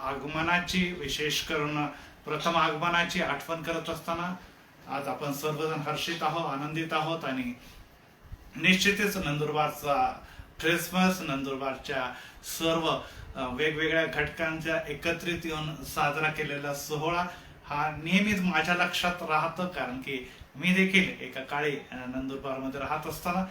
आगमनाची विशेष करून प्रथम आगमनाची आठवण करत असताना आज आपण सर्वजण हर्षित आहोत, आनंदित आहोत आणि निश्चितच नंदुरबारचा ख्रिसमस, नंदुरबारच्या सर्व वेगवेगळ्या घटकांच्या एकत्रित येऊन साजरा केलेला सोहळा हा नेहमीच माझ्या लक्षात राहतं, कारण की मी देखील एका काळी नंदुरबारमध्ये राहत असताना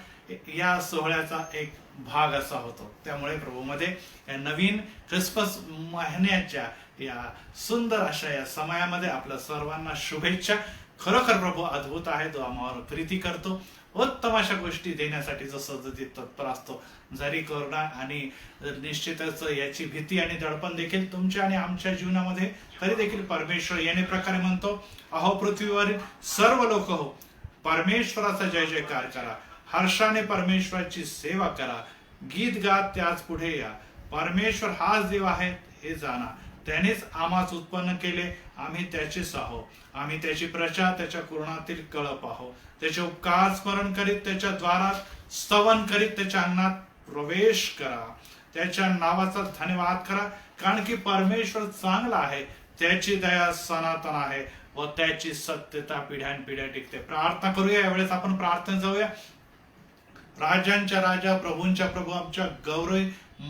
या सोहळ्याचा एक भाग असा होतो. त्यामुळे प्रभूमध्ये या नवीन ख्रिसमस महिन्याच्या या सुंदर अशा या समयामध्ये आपल्या सर्वांना शुभेच्छा. खरोखर प्रभू अद्भुत आहे, तो आम्हावर प्रीती करतो, उत्तम अशा गोष्टी देण्यासाठी जो सतत तत्पर असतो. जरी कोरोना आणि निश्चितच याची भीती आणि दडपण देखील तुमच्या आणि आमच्या जीवनामध्ये, तरी देखील परमेश्वर याने प्रकारे म्हणतो, अहो पृथ्वीवरील सर्व लोक हो, परमेश्वराचा जय जयकार करा, हर्षाने परमेश्वराची सेवा करा, गीत गात त्याच पुढे या, परमेश्वर हाच देव आहे हे जाणा, त्यानेच आम्हास उत्पन्न केले, आम्ही त्याचेच आहो, आम्ही त्याची प्रजा, त्याच्या कुरणातील कळप आहो, त्याचे उपकार स्मरण करीत त्याच्या द्वारात स्तवन करीत त्याच्या अंगणात प्रवेश करा, त्याच्या नावाचा धन्यवाद करा, कारण की परमेश्वर चांगला आहे, त्याची दया सनातन आहे व त्याची सत्यता पिढ्यानपिढ्या टिकते. प्रार्थना करूया. यावेळेस आपण प्रार्थना जाऊया. राजांच्या राजा, प्रभूंच्या प्रभू, आमच्या गौरवी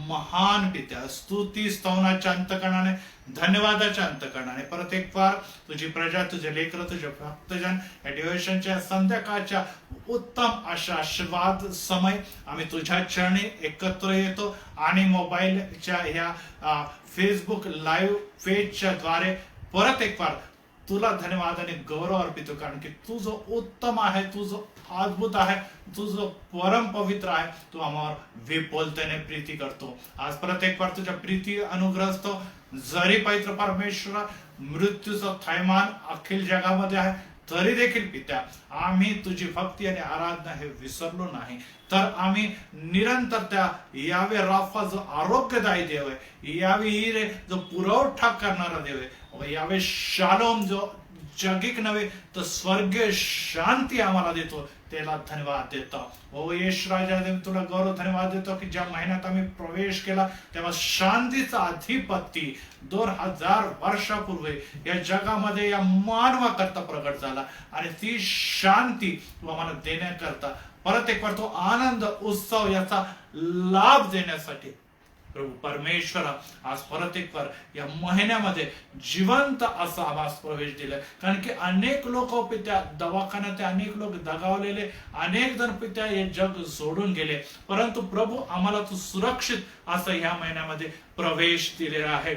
महान पित्या, स्तुती स्तवनाच्या अंतकरणाने, धन्यवादाच्या अंतकरणाने परत एक वार तुझी प्रजा, तुझे लेकर, तुझे भक्तजन या डिव्होशनच्या संध्याकाळच्या उत्तम अशा आशीर्वाद समय आम्ही तुझ्या चरणी एकत्र येतो आणि मोबाईलच्या ह्या फेसबुक लाईव्ह पेजच्या द्वारे परत एक वार तुला धन्यवाद आणि गौरव अर्पितो, कारण की तू जो उत्तम आहे, तू जो अद्भुत आहे, तू जो परम पवित्र आहे, तू आम्हावर विपुलतेने प्रीती करतो. आज परत एक बार तुझ्या प्रीती अनुग्रह असतो. जरी पवित्र परमेश्वर मृत्यूचं थैमान अखिल जगामध्ये आहे, तरी देखील पित्या आम्ही तुझी भक्ती आणि आराधना हे विसरलो नाही, तर आम्ही निरंतर त्या यावे राफा जो आरोग्यदायी देव आहे, यावे हिरे जो पुरवठा करणारा देव आहे, यावे शालोम जो जगिक नव्हे तर स्वर्गीय शांती आम्हाला देतो, त्याला धन्यवाद देतो. ओ येश राजा, तुला गौरव धन्यवाद देतो की ज्या महिन्यात आम्ही प्रवेश केला तेव्हा शांतीचा अधिपती 2000 वर्षापूर्वी या जगामध्ये या मानवाकरता प्रगट झाला आणि ती शांती तू आम्हाला देण्याकरता परत एक तो आनंद उत्सव याचा लाभ देण्यासाठी प्रभू परमेश्वर आज परत एक बार या महिन्यामध्ये जिवंत असा आभास प्रवेश दिलाय, कारण की अनेक लोक पित्या दवाखान्यात, अनेक लोक दगावलेले, अनेक जण पित्या हे जग सोडून गेले, परंतु प्रभू आम्हाला तू सुरक्षित असं ह्या महिन्यामध्ये प्रवेश दिलेला आहे.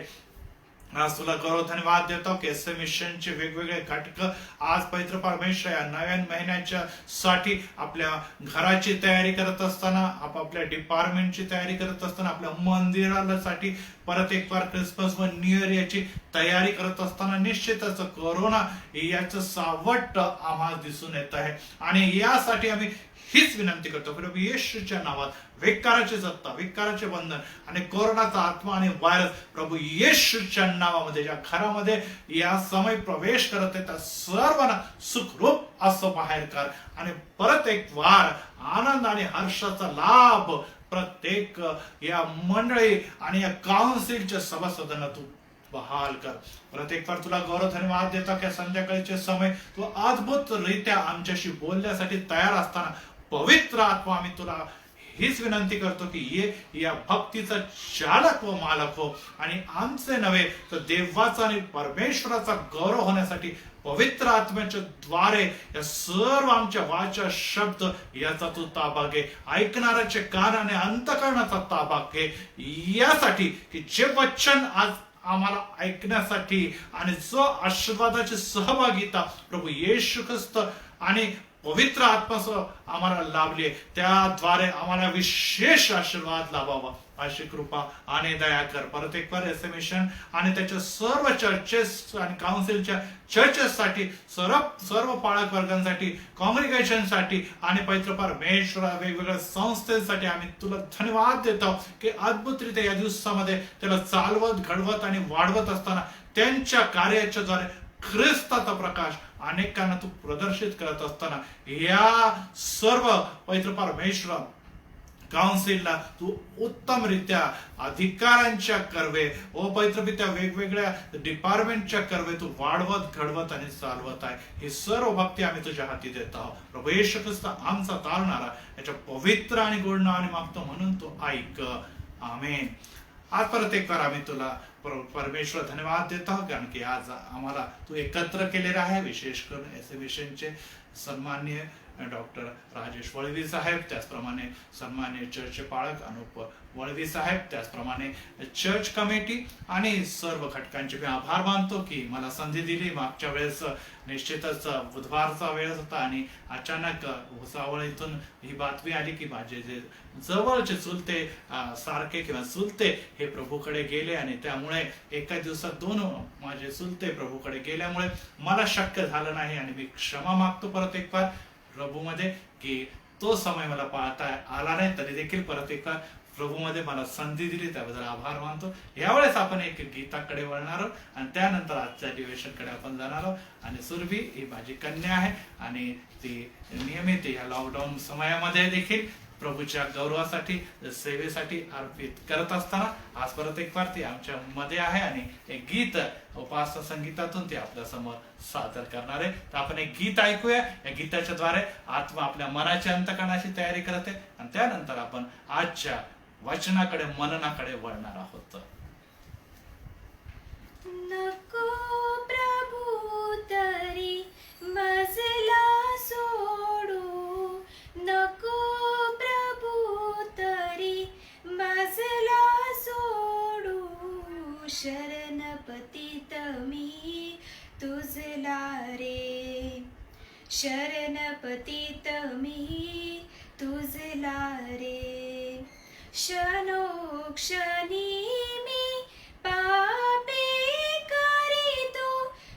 आज तुला गौरव धन्यवाद देतो की एस मिशनचे वेगवेगळे घटक आज पवित्र परमेश्वर या नव्या महिन्याच्या साठी आपल्या घराची तयारी करत असताना, आपापल्या डिपार्टमेंटची तयारी करत असताना, आपल्या मंदिराला साठी परत एक बार ख्रिसमस व न्यू इयर याची तयारी करत असताना निश्चितच कोरोना याचं सावट आम्हाला दिसून येत आहे आणि यासाठी आम्ही हीच विनंती करतो प्रभू येशूच्या नावात विकाराचे सत्ता, विकाराचे बंधन आणि कोरोनाचा आत्मा आणि व्हायरस प्रभू येशूच्या नावामध्ये ज्या घरामध्ये या समय प्रवेश करत आहे त्या सर्वांना सुखरूप असं बाहेर कर आणि परत एक वार आनंद आणि हर्षाचा लाभ प्रत्येक या मंडळी आणि या काउन्सिलच्या सभासदांना तू बहाल कर. प्रत्येक बार तुला गौरव धन्यवाद देतो की संध्याकाळचे समय तू अद्भुत रित्या आमच्याशी बोलण्यासाठी तयार असताना पवित्र आत्मा आम्ही तुला हीच विनंती करतो की ये या भक्तीचा चालक व मालक हो आणि आमचे नव्हे तर देवाचा आणि परमेश्वराचा गौरव होण्यासाठी पवित्र आत्म्याच्या द्वारे या सर्व आमच्या वाचा शब्द याचा तू ताबा घे, ऐकणाऱ्याचे कान आणि अंतकरणाचा ताबा घे, यासाठी की जे वचन आज आम्हाला ऐकण्यासाठी आणि जो आशीर्वादाची सहभागिता प्रभू येशू ख्रिस्त आणि पवित्र आत्मासह आम्हाला लाभले, त्याद्वारे आम्हाला विशेष आशीर्वाद लाभावा अशी कृपा आणि दया कर. परत एक बार एस मिशन आणि त्याच्या सर्व चर्चेस आणि काउन्सिलच्या चर्चेससाठी, सर्व पाळक वर्गांसाठी, कॉंग्रिगेशनसाठी आणि पवित्र परमेश्वर वेगवेगळ्या संस्थेसाठी आम्ही तुला धन्यवाद देतो की अद्भुतरित्या या दिवसामध्ये त्याला चालवत, घडवत आणि वाढवत असताना त्यांच्या कार्याच्या द्वारे ख्रिस्ताचा प्रकाश अनेकांना तू प्रदर्शित करत असताना या सर्व पवित्र परमेश्वर काउन्सिलला तू उत्तमरित्या अधिकारांच्या कर्वे ओ पवित्र पित्या वेगवेगळ्या डिपार्टमेंटच्या कर्वे तू वाढवत घडवत आणि चालवत आहे. ही सर्व भक्ती आम्ही तुझ्या हाती देत आहोत. प्रभू येशू ख्रिस्त आमचा तारणारा याच्या पवित्र आणि गोड नावाने मागतो म्हणून तू ऐक. आमेन. आज परत एक बार आम्ही तुला परमेश्वर धन्यवाद देत आहोत कारण की आज आम्हाला तू एकत्र केलेला आहे. विशेष करून एसएमएशनचे सन्माननीय डॉक्टर राजेश वळवी साहेब, त्याचप्रमाणे सन्मान्य चर्च पाळक अनुप वळवी साहेब, त्याचप्रमाणे चर्च कमिटी आणि सर्व घटकांचे मी आभार मानतो की मला संधी दिली. मागच्या वेळेस निश्चितच बुधवारचा वेळ होता आणि अचानक भुसावळ इथून ही बातमी आली की माझे जे जवळचे चुलते सारखे किंवा चुलते हे प्रभूकडे गेले आणि त्यामुळे एका दिवसात 2 माझे चुलते प्रभूकडे गेल्यामुळे मला शक्य झालं नाही आणि मी क्षमा मागतो परत एक बार प्रभूमध्ये की तो समय मला पाहता आला नाही, तरी देखील परत एक प्रभूमध्ये मला संधी दिली त्याबद्दल आभार मानतो. यावेळेस आपण एक गीताकडे वळणार आहोत आणि त्यानंतर आजच्या अधिवेशनकडे आपण जाणार आहोत. आणि सुरभी ही माझी कन्या आहे आणि ती नियमित या लॉकडाऊन समयामध्ये देखील प्रभूच्या गौरवासाठी सेवेसाठी अर्पित करत असताना आज परत एक बार ती आमच्या मध्ये आहे आणि एक गीत उपासना संगीतातून ते आपल्या समोर सादर करणार आहे. तर आपण एक गीत ऐकूया. या गीताच्या द्वारे आत्मा आपल्या मनाच्या अंतकरणाची तयारी करते आणि त्यानंतर आपण आजच्या वचनाकडे मननाकडे वळणार आहोत. नको प्रभू तरी मजला सोडू, नको प्रभू तरी मजला सोडू, शरण पतित मी तुझला रे, शरण पतित मी तुझला रे, क्षणोक्षणी मी पापे करीतो,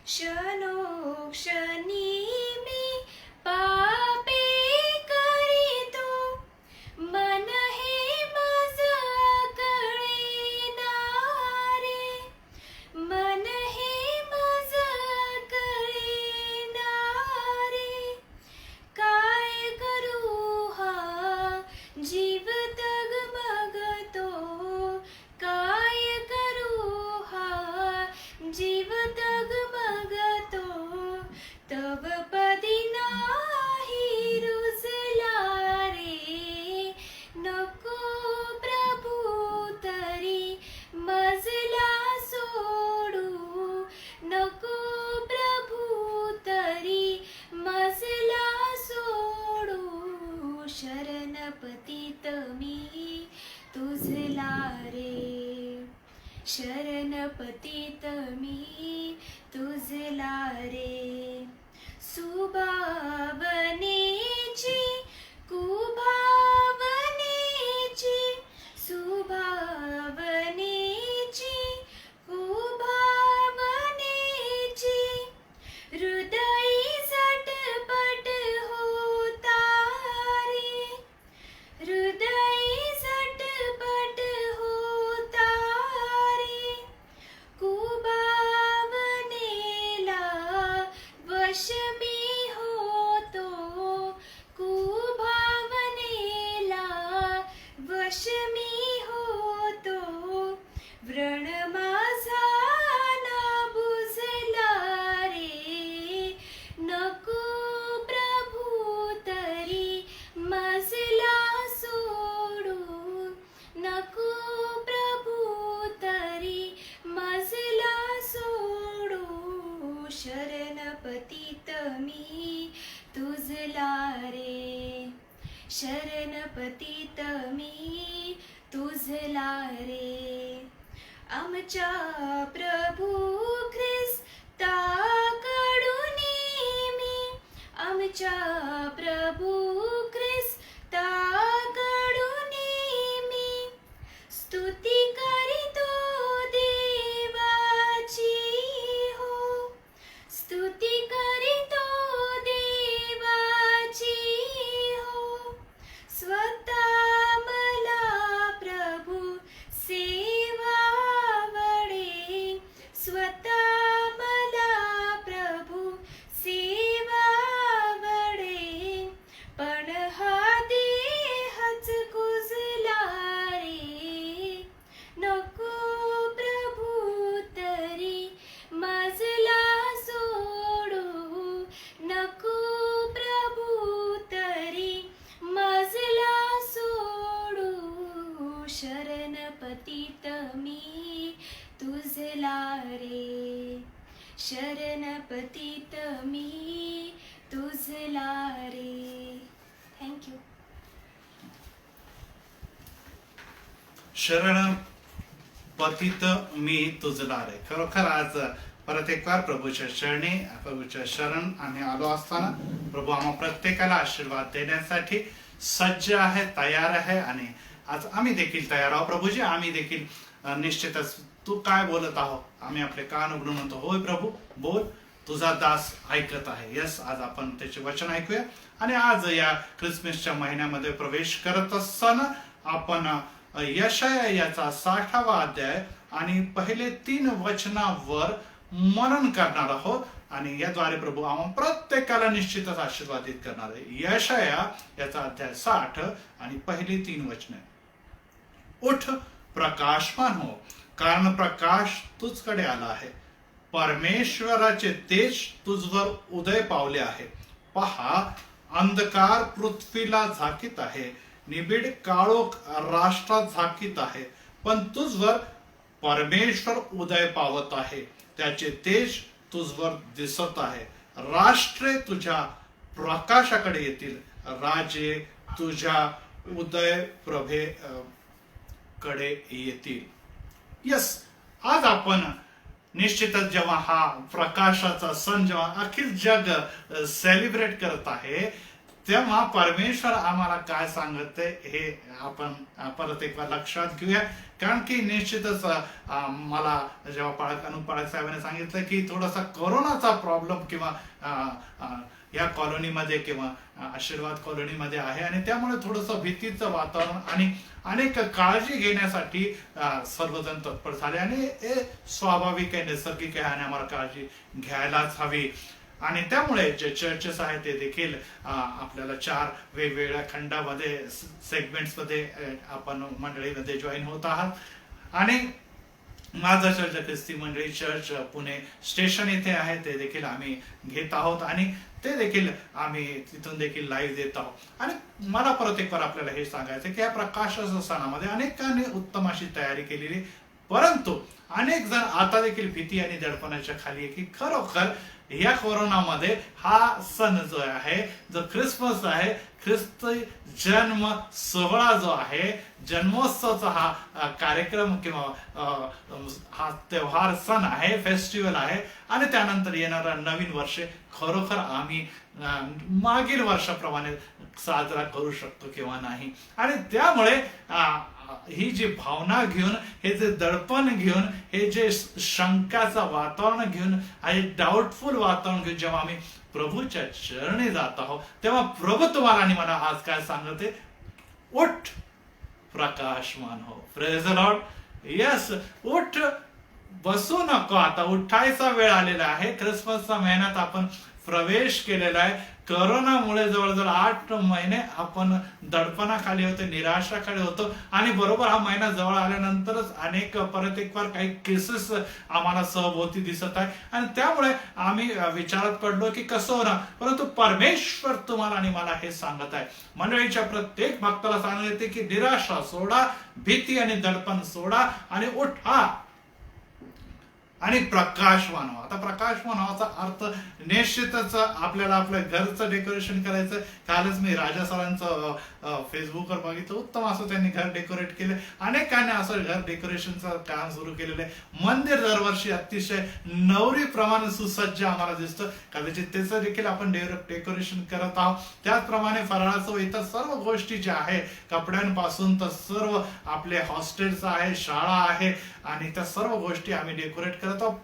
क्षणोक्षणी मी पापे करीतो, मन हे माझं कळेना रे, मन हे माझं कळेना रे, काय करू हा जीव तगमगतो, काय करू हा जीव तगमगतो, तव पदी नाही रुजला रे, नको प्रभू तरी मजला सोडू, नको प्रभू तरी मजला सोडू, शरण पतित मी तुझला रे, शरण पतित मी तुझला रे, सुभावनेची कुभावनेची, सुभावनेची कुभावनेची, हृदयी झटपट होता रे, हृदयी झटपट होता रे, कुभावनेला वश मी होतो, कुभावनेला वश मी होतो, व्रण माझा ना बुजला रे, नको प्रभू तरी मजला सोडू, नको प्रभू तरी मजला सोडू, शरण पतित मी तुझला रे, शरण पतित मी तुझला रे, आमच्या प्रभू ख्रिस्ताकडून मी, आमच्या प्रभू ख्रिस्ताकडून मी स्तुती करीतो देवाची हो, स्तुती करीतो देवाची हो, स्वतः मला प्रभू सेवा आवडे, स्वतः मला प्रभू सेवा आवडे, शरण पतित मी तुझला रे. थँक्यू. शरण पतित मी तुझला रे. खरोखर आज परत एक बार प्रभूच्या चरणी, प्रभूच्या शरण आम्ही आलो असताना प्रभू आम्हा प्रत्येकाला आशीर्वाद देण्यासाठी सज्ज आहे, तयार आहे. आणि आज आम्ही देखील तयार आहोत प्रभूजी. आम्ही देखील निश्चितच तू काय बोलत आहो आम्ही आपले कान उघडून म्हणतो, होय प्रभू बोल, तुझा दास ऐकत आहे. यस, आज आपण त्याचे वचन ऐकूया. आणि आज या ख्रिसमसच्या महिन्यामध्ये प्रवेश करत असताना आपण यशाया याचा 60वा अध्याय आणि पहिले 3 वचनावर मनन करणार आहोत. आणि याद्वारे प्रभू आम्हा प्रत्येकाला निश्चितच आशीर्वादित करणार आहे. यशाया याचा अध्याय 60 आणि पहिली 3 वचने. उठ, प्रकाशमान हो, कारण प्रकाश तुझकडे आला आहे. परमेश्वराचे तेज तुझवर उदय पावले आहे. पहा, अंधकार पृथ्वीला झाकीत आहे, निबिड काळोख राष्ट्रात झाकीत आहे, पण तुझवर परमेश्वर उदय पावत आहे. त्याचे तेज तुझवर दिसत आहे. राष्ट्रे तुझ्या प्रकाशाकडे येतील, राजे तुझ्या उदय प्रभे कडे येतील. यस, आज आपण निश्चितच जेव्हा हा प्रकाशाचा सण जेव्हा अखिल जग सेलिब्रेट करत आहे, तेव्हा परमेश्वर आम्हाला काय सांगते हे आपण परत एक बार लक्षात घेऊया. कारण की निश्चितच मला जेव्हा अनुपाळक साहेबांनी सांगितलं की थोडासा कोरोनाचा प्रॉब्लेम किंवा या कॉलनीमध्ये किंवा आशीर्वाद कॉलनीमध्ये आहे आणि त्यामुळे थोडंसं भीतीचं वातावरण आणि अनेक काळजी घेण्यासाठी सर्वजण तत्पर झाले. आणि हे स्वाभाविक आहे, नैसर्गिक आहे आणि आम्हाला काळजी घ्यायलाच हवी. आणि त्यामुळे जे चर्चेस आहेत ते देखील आपल्याला 4 वेगवेगळ्या खंडामध्ये सेगमेंट्स मध्ये आपण मंडळीमध्ये जॉईन होत आहात. आणि माझा चर्च ख्रिस्ती मंडळी चर्च पुणे स्टेशन येथे आहे, ते देखील आम्ही घेत आहोत आणि ते देखील आम्ही तिथून देखील लाईव्ह देत आहोत. आणि मला परत एक बार आपल्याला हे सांगायचं की या प्रकाशाच्या सणामध्ये अनेकांनी उत्तम अशी तयारी केलेली, परंतु अनेक जण आता देखील भीती आणि दडपणाच्या खाली आहे की खरोखर या कोरोनामध्ये हा सण जो आहे, जो ख्रिसमस आहे, ख्रिस्त जन्म सोहळा जो आहे, जन्मोत्सवचा हा कार्यक्रम किंवा हा त्योहार सण आहे, फेस्टिवल आहे. आणि त्यानंतर येणारा नवीन वर्ष खरोखर आम्ही मागील वर्षाप्रमाणे साजरा करू शकतो किंवा नाही. आणि त्यामुळे ही जी भावना घेऊन, हे जे दडपण घेऊन, हे जे शंकाचं वातावरण घेऊन, हे डाऊटफुल वातावरण घेऊन जेव्हा आम्ही प्रभूच्या चरणी जात आहोत, तेव्हा प्रभू तुम्हाला आणि मला आज काय सांगते, उठ, प्रकाशमान हो. Praise the Lord. यस, उठ, बसू नको. आता उठायचा वेळ आलेला आहे. ख्रिसमसच्या महिन्यात आपण प्रवेश केलेला आहे. कोरोनामुळे जवळजवळ 8 महिने आपण दडपणाखाली होतो, निराशाखाली होतो. आणि बरोबर हा महिना जवळ आल्यानंतरच अनेक परत एक बार काही केसेस आम्हाला सहभोवती दिसत आहे. आणि त्यामुळे आम्ही विचारात पडलो की कसं होणार. परंतु परमेश्वर तुम्हाला आणि मला हे सांगत आहे, मंडळीच्या प्रत्येक भक्ताला सांगते की निराशा सोडा, भीती आणि दडपण सोडा आणि उठा आणि प्रकाशवान व्हा. आता प्रकाशवान व्हायचा अर्थ निश्चितच आपल्याला आपल्या घरचं डेकोरेशन करायचं. कालच मी राजा सरांचं फेसबुकवर बघितलं, उत्तम असं त्यांनी घर डेकोरेट केले. अनेकांनी असं घर डेकोरेशनचं काम सुरू केलेलं आहे. मंदिर दरवर्षी अतिशय नवरीप्रमाणे सुसज्ज आम्हाला दिसतं. कदाचित त्याचं देखील आपण डेकोरेशन करत आहोत. त्याचप्रमाणे फराळाचं इतर सर्व गोष्टी ज्या आहे, कपड्यांपासून तर सर्व आपले हॉस्टेल्स आहे, शाळा आहे आणि त्या सर्व गोष्टी आम्ही डेकोरेट करत आहोत.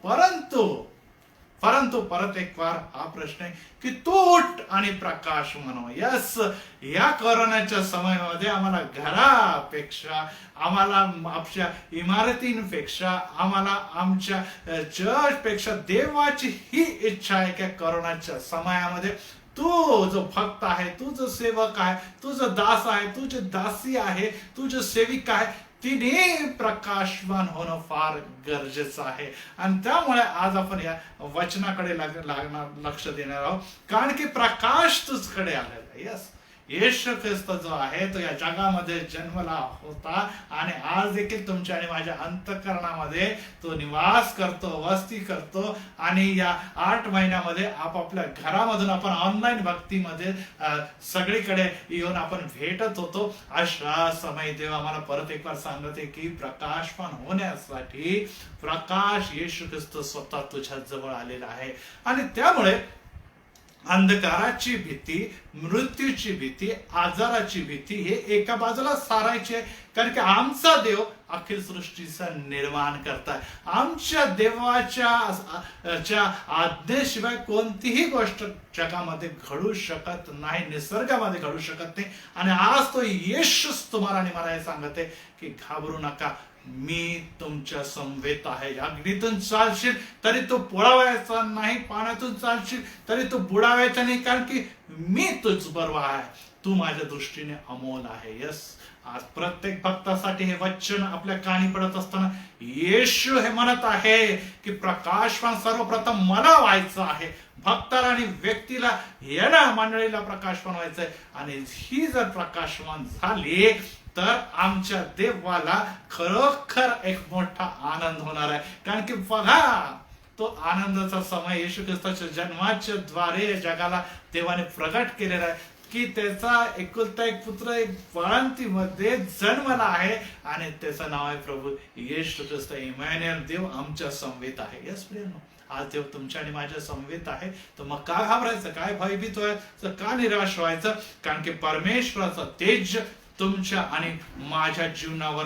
परंतु परत एक बार हा प्रश्न आहे की तू उठ आणि प्रकाश म्हणव. यस, या कोरोनाच्या समयामध्ये आम्हाला घरापेक्षा, आम्हाला आमच्या इमारतींपेक्षा, आम्हाला आमच्या चर्चपेक्षा देवाची ही इच्छा आहे की कोरोनाच्या समयामध्ये तू जो भक्त आहे, तू जो सेवक आहे, तू जो दास आहे, तू जो दासी आहे, तू जो सेविका आहे, तिने प्रकाशवान होणं फार गरजेचं आहे. आणि त्यामुळे आज आपण या वचनाकडे लक्ष देणार आहोत, कारण की प्रकाश तुझकडे आलेला आहे. यस, येशू ख्रिस्त जो आहे तो या जगामध्ये जन्मला होता आणि आज देखील तुमच्या आणि माझ्या अंतःकरणामध्ये तो निवास करतो, वस्ती करतो. आणि या 8 महिन्यामध्ये आपापल्या घरामधून आपण ऑनलाईन भक्तीमध्ये सगळीकडे येऊन आपण भेटत होतो. अशा समय देव आम्हाला परत एक बार सांगते की प्रकाशवान होण्यासाठी प्रकाश येशू ख्रिस्त स्वतः तुझ्या जवळ आलेला आहे. आणि त्यामुळे अंधकाराची भीती, मृत्यूची भीती, आजाराची भीती हे एका बाजूला सारायची आहे. कारण की आमचा देव अखिल सृष्टीचा निर्माण करताय. आमच्या देवाच्या आज्ञेशिवाय कोणतीही गोष्ट जगामध्ये घडू शकत नाही, निसर्गामध्ये घडू शकत नाही. आणि आज तो येशूच तुम्हाला आणि मला हे सांगते की घाबरू नका, मी तुमच्या समवेत आहे. अग्नीतून चालशील तरी तो पोळावायचा नाही, पाण्यातून चालशील तरी तो बुडावायचा नाही, कारण की मी तुझ बरोबर आहे. तू माझ्या दृष्टीने अमोल आहे. यस, आज प्रत्येक भक्तासाठी हे वचन आपल्या कानी पडत असताना येशू हे म्हणत आहे की प्रकाशवान सर्वप्रथम मला व्हायचं आहे. भक्ताला आणि व्यक्तीला, यांना मंडळीला प्रकाशवान व्हायचंय. आणि ही जर प्रकाशवान झाली तर आमच्या देवाला खरोखर एक मोठा आनंद होणार आहे. कारण की बघा, तो आनंदाचा समय येशू ख्रिस्ताच्या जन्माच्या द्वारे जगाला देवाने प्रगट केलेला आहे की त्याचा एकुलता एक पुत्र एक बाळंतीमध्ये जन्मला आहे आणि त्याचं नाव आहे प्रभू येशू ख्रिस्त इमॅन्युएल. देव आमच्या समवेत आहे. यस प्रियनो, आज देव तुमच्या आणि माझ्या समवेत आहे. तर मग का घाबरायचं, काय भयभीत व्हायचं, का निराश व्हायचं? कारण की परमेश्वराचं तेज तुमच्या आणि माझ्या जीवनावर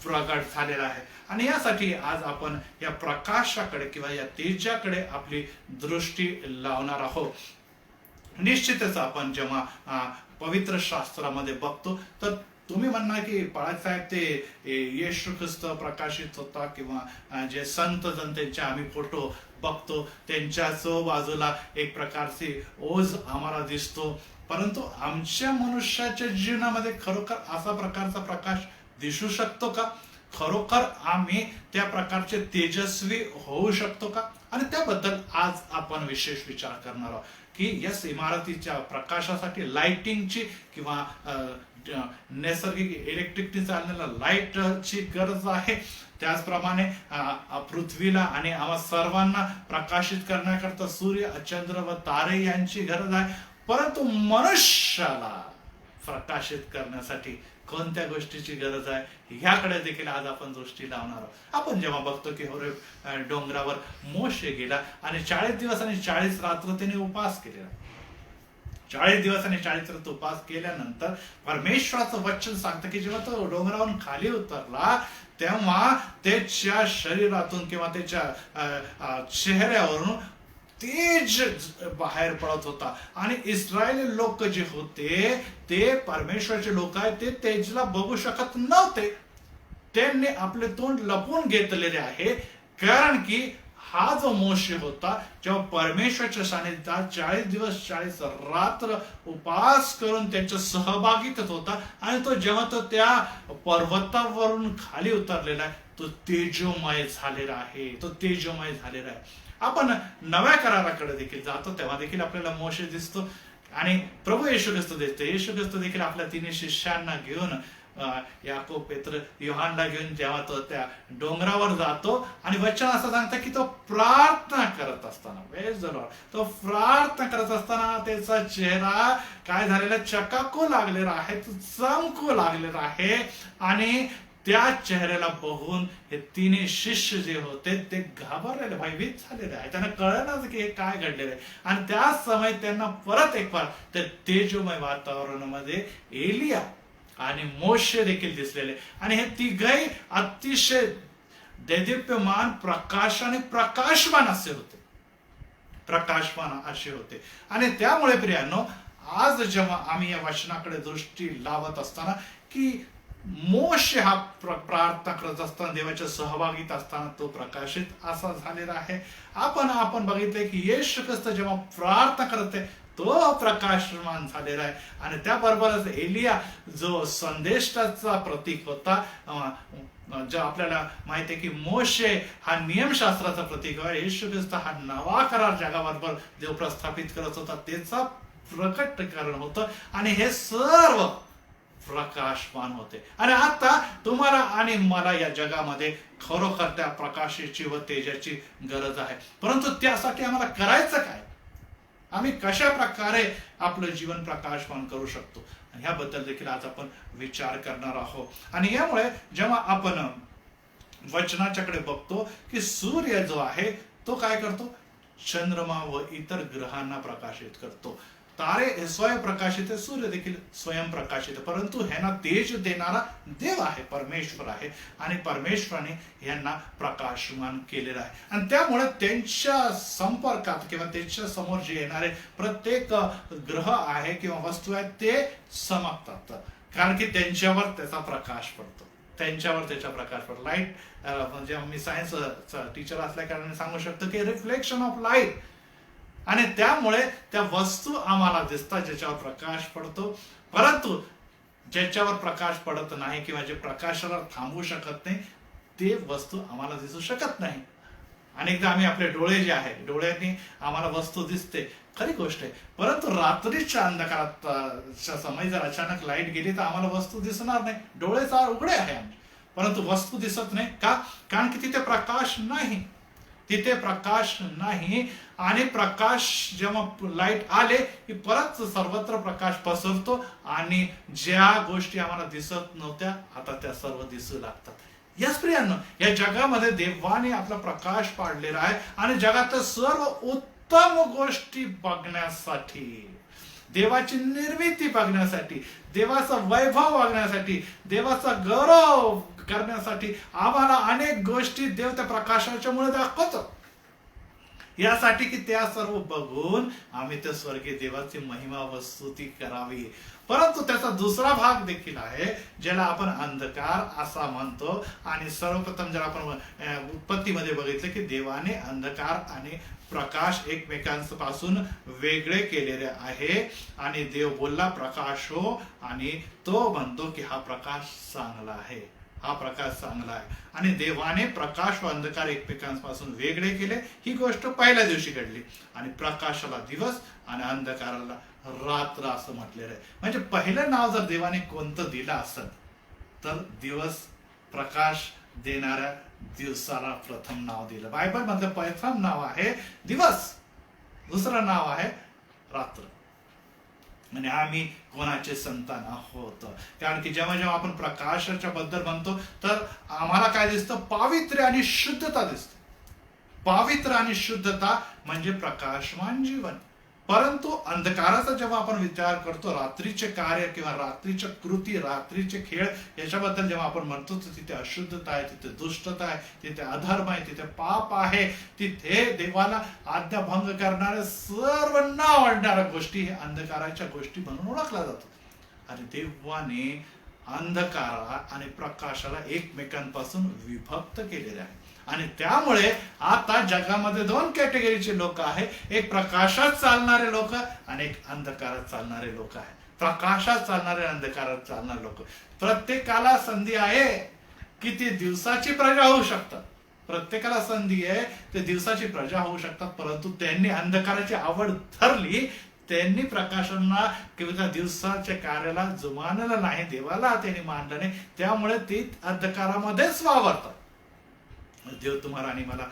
प्रगट झालेला आहे. आणि यासाठी आज आपण या प्रकाशाकडे किंवा या तेजाकडे आपली दृष्टी लावणार आहोत. निश्चितच आपण जेव्हा पवित्र शास्त्रामध्ये बघतो तर तुम्ही म्हणणार की बाळासाहेब ते येशू ख्रिस्त प्रकाशित होता किंवा जे संत जनतेचे आम्ही फोटो बघतो त्यांच्याच बाजूला एक प्रकारची ओझ आम्हाला दिसतो. परंतु आमच्या मनुष्याच्या जीवनामध्ये खरोखर असा प्रकारचा प्रकाश दिसू शकतो का? खरोखर आम्ही त्या प्रकारचे तेजस्वी होऊ शकतो का? आणि त्याबद्दल आज आपण विशेष विचार करणार आहोत की यस, इमारतीच्या प्रकाशासाठी लाइटिंगची किंवा नैसर्गिक इलेक्ट्रिकने चाललेल्या लाईटची गरज आहे. त्याचप्रमाणे पृथ्वीला आणि आम्हा सर्वांना प्रकाशित करण्याकरता सूर्य, चंद्र व तारे यांची गरज आहे. परंतु मनुष्याला प्रकाशित करण्यासाठी कोणत्या गोष्टीची गरज आहे ह्याकडे देखील आज आपण दृष्टी लावणार आहोत. आपण जेव्हा बघतो की होरेब डोंगरावर मोशे गेला आणि 40 दिवस आणि 40 रात्र त्याने उपवास केलेला. 40 दिवस आणि 40 रात्र उपवास केल्यानंतर परमेश्वराचं वचन सांगतं की जेव्हा तो डोंगरावरून खाली उतरला तेव्हा त्याच्या शरीरातून किंवा त्याच्या चेहऱ्यावरून तेज बाहेर पडत होता. आणि इस्रायली लोक जे होते ते परमेश्वराचे लोक आहेत, ते तेजला बघू शकत नव्हते. त्यांनी आपले तोंड लपवून घेतलेले आहे. कारण की हा जो मोशे होता जेव्हा परमेश्वराच्या सानिध्यात 40 दिवस 40 रात्र उपवास करून त्यांच्या सहभागीत होता. आणि तो जेव्हा तो त्या पर्वतावरून खाली उतरलेला आहे तो तेजोमय झालेला आहे. तो तेजोमय झालेला आहे. आपण नव्या कराराकडे देखील जातो तेव्हा देखील आपल्याला मोशे दिसतो आणि प्रभू येशू ख्रिस्त दिसतो. येशू ख्रिस्त देखील आपल्या 3 शिष्यांना घेऊन याकोब, पेत्र, योहानला घेऊन जेव्हा तो त्या डोंगरावर जातो आणि वचन असं सांगतं की तो प्रार्थना करत असताना, प्रेज द लॉर्ड, तो प्रार्थना करत असताना त्याचा चेहरा काय झालेला, चकाकू लागलेला आहे, तो चमकू लागलेला आहे. आणि त्या चेहऱ्याला बघून हे 3 शिष्य जे होते ते घाबरलेले, भयभीत झालेले आहे. त्यांना कळलं की हे काय घडलेलं आहे. आणि त्याच समय त्यांना परत एक बार त्या तेजोमय वातावरणामध्ये एलिया आणि मोशे देखील दिसलेले. आणि हे तिघही अतिशय देदीप्यमान प्रकाशाने प्रकाशवान असे होते, प्रकाशवान असे होते. आणि त्यामुळे प्रियांनो, आज जेव्हा आम्ही या वचनाकडे दृष्टी लावत असताना की मोशे हा प्रार्थना करत असताना, देवाच्या सहभागीत असताना तो प्रकाशित असा झालेला आहे. आपण बघितले की येशू ख्रिस्त जेव्हा प्रार्थना करते तो प्रकाशमान झालेला आहे. आणि त्याबरोबरच एलिया जो संदेशाचा प्रतीक होता, जो आपल्याला माहिती आहे की मोशे हा नियमशास्त्राचा प्रतीक आहे, येशू ख्रिस्त हा नवा करार जगाबरोबर देव प्रस्थापित करत होता, त्याचा प्रकटीकरण होतं आणि हे सर्व प्रकाशमान होते. आणि आता तुम्हाला आणि मला या जगामध्ये खरोखर त्या प्रकाशाची व तेजाची गरज आहे. परंतु त्यासाठी आम्हाला करायचं काय? आम्ही कशा प्रकारे आपलं जीवन प्रकाशमान करू शकतो, ह्याबद्दल देखील आज आपण विचार करणार आहोत. आणि यामुळे जेव्हा आपण वचनाच्याकडे बघतो की सूर्य जो आहे तो काय करतो? चंद्रमा व इतर ग्रहांना प्रकाशित करतो. तारे स्वयंप्रकाशित आहे, सूर्य देखील स्वयंप्रकाशित आहे. परंतु ह्यांना तेज देणारा देव आहे, परमेश्वर आहे. आणि परमेश्वराने यांना प्रकाशमान केलेलं आहे. आणि त्यामुळे त्यांच्या संपर्कात किंवा त्यांच्या समोर जे येणारे प्रत्येक ग्रह आहे किंवा वस्तू आहेत ते चमकतात, कारण की त्यांच्यावर त्याचा प्रकाश पडतो. त्यांच्यावर त्याचा प्रकाश पडतो. लाईट म्हणजे मी सायन्स टीचर असल्या कारणाने सांगू शकतो की रिफ्लेक्शन ऑफ लाईट. आणि त्यामुळे त्या वस्तू आम्हाला दिसतात ज्याच्यावर प्रकाश पडतो. परंतु ज्याच्यावर प्रकाश पडत नाही किंवा जे प्रकाशाला थांबवू शकत नाही ते वस्तू आम्हाला दिसू शकत नाही. अनेकदा आम्ही आपले डोळे जे आहे, डोळ्यांनी आम्हाला वस्तू दिसते, खरी गोष्ट आहे. परंतु रात्रीच्या अंधकारात समय जर अचानक लाईट गेली तर आम्हाला वस्तू दिसणार नाही. डोळे चार उघडे आहे आमचे, परंतु वस्तू दिसत नाही. का? कारण की तिथे प्रकाश नाही. तिथे प्रकाश नाही. आणि प्रकाश जेव्हा लाईट आले की परत सर्वत्र प्रकाश पसरतो आणि ज्या गोष्टी आम्हाला दिसत नव्हत्या आता त्या सर्व दिसू लागतात. याच प्रियांनो, या जगामध्ये देवाने आपला प्रकाश पाडलेला आहे आणि जगात सर्व उत्तम गोष्टी बघण्यासाठी, देवाची निर्मिती बघण्यासाठी, देवाचा वैभव बघण्यासाठी, देवाचा गौरव करण्यासाठी आम्हाला अनेक गोष्टी देव त्या प्रकाशाच्या मुळे दाखवतो. यासाठी की त्या सर्व बघून आम्ही त्या स्वर्गीय देवाची महिमा व स्तुती करावी. परंतु त्याचा दुसरा भाग देखील आहे ज्याला आपण अंधकार असा म्हणतो. आणि सर्वप्रथम जर आपण उत्पत्तीमध्ये बघितलं की देवाने अंधकार आणि प्रकाश एकमेकांपासून वेगळे केलेले आहे. आणि देव बोलला प्रकाश हो, आणि तो म्हणतो की हा प्रकाश चांगला आहे, हा प्रकाश चांगला आहे. आणि देवाने प्रकाश व अंधकार एकमेकांपासून वेगळे केले. ही गोष्ट पहिल्या दिवशी घडली. आणि प्रकाशाला दिवस आणि अंधकाराला रात्र असं म्हटलेलं आहे. म्हणजे पहिलं नाव जर देवाने कोणतं दिलं असत तर दिवस, प्रकाश देणाऱ्या दिवसाला प्रथम नाव दिलं. बायबल मध्ये प्रथम नाव आहे दिवस, दुसरं नाव आहे रात्र. आणि आम्ही कोणाचे संतान आहोत? कारण की जेव्हा जेव्हा आपण प्रकाशाच्या बद्दल म्हणतो तर आम्हाला काय दिसतं? पावित्र्य आणि शुद्धता दिसते. पावित्र आणि शुद्धता म्हणजे प्रकाशमान जीवन. परंतु अंधकाराचा जेव्हा आपण विचार करतो, रात्रीचे कार्य किंवा रात्रीच्या कृती, रात्रीचे खेळ याच्याबद्दल जेव्हा आपण म्हणतो तर तिथे अशुद्धता आहे, तिथे दुष्टता आहे, तिथे अधर्म आहे, तिथे पाप आहे, तिथे देवाला आज्ञाभंग करणाऱ्या सर्व न आवडणाऱ्या गोष्टी हे अंधकाराच्या गोष्टी म्हणून ओळखल्या जातात. आणि देवाने अंधकारा आणि प्रकाशाला एकमेकांपासून विभक्त केलेले आहे. आणि त्यामुळे आता जगामध्ये दोन कॅटेगरीचे लोक आहे. एक प्रकाशात चालणारे लोक आणि एक अंधकारात चालणारे लोक आहे. प्रकाशात चालणारे, अंधकारात चालणारे लोक. प्रत्येकाला संधी आहे की ती दिवसाची प्रजा होऊ शकतात. प्रत्येकाला संधी आहे ते दिवसाची प्रजा होऊ शकतात. परंतु त्यांनी अंधकाराची आवड धरली, त्यांनी प्रकाशांना किंवा दिवसाच्या कार्याला जुमानलं नाही, देवाला त्यांनी मानलं नाही, त्यामुळे ती अंधकारामध्येच वावरतात. देव तुम्हाला आणि मला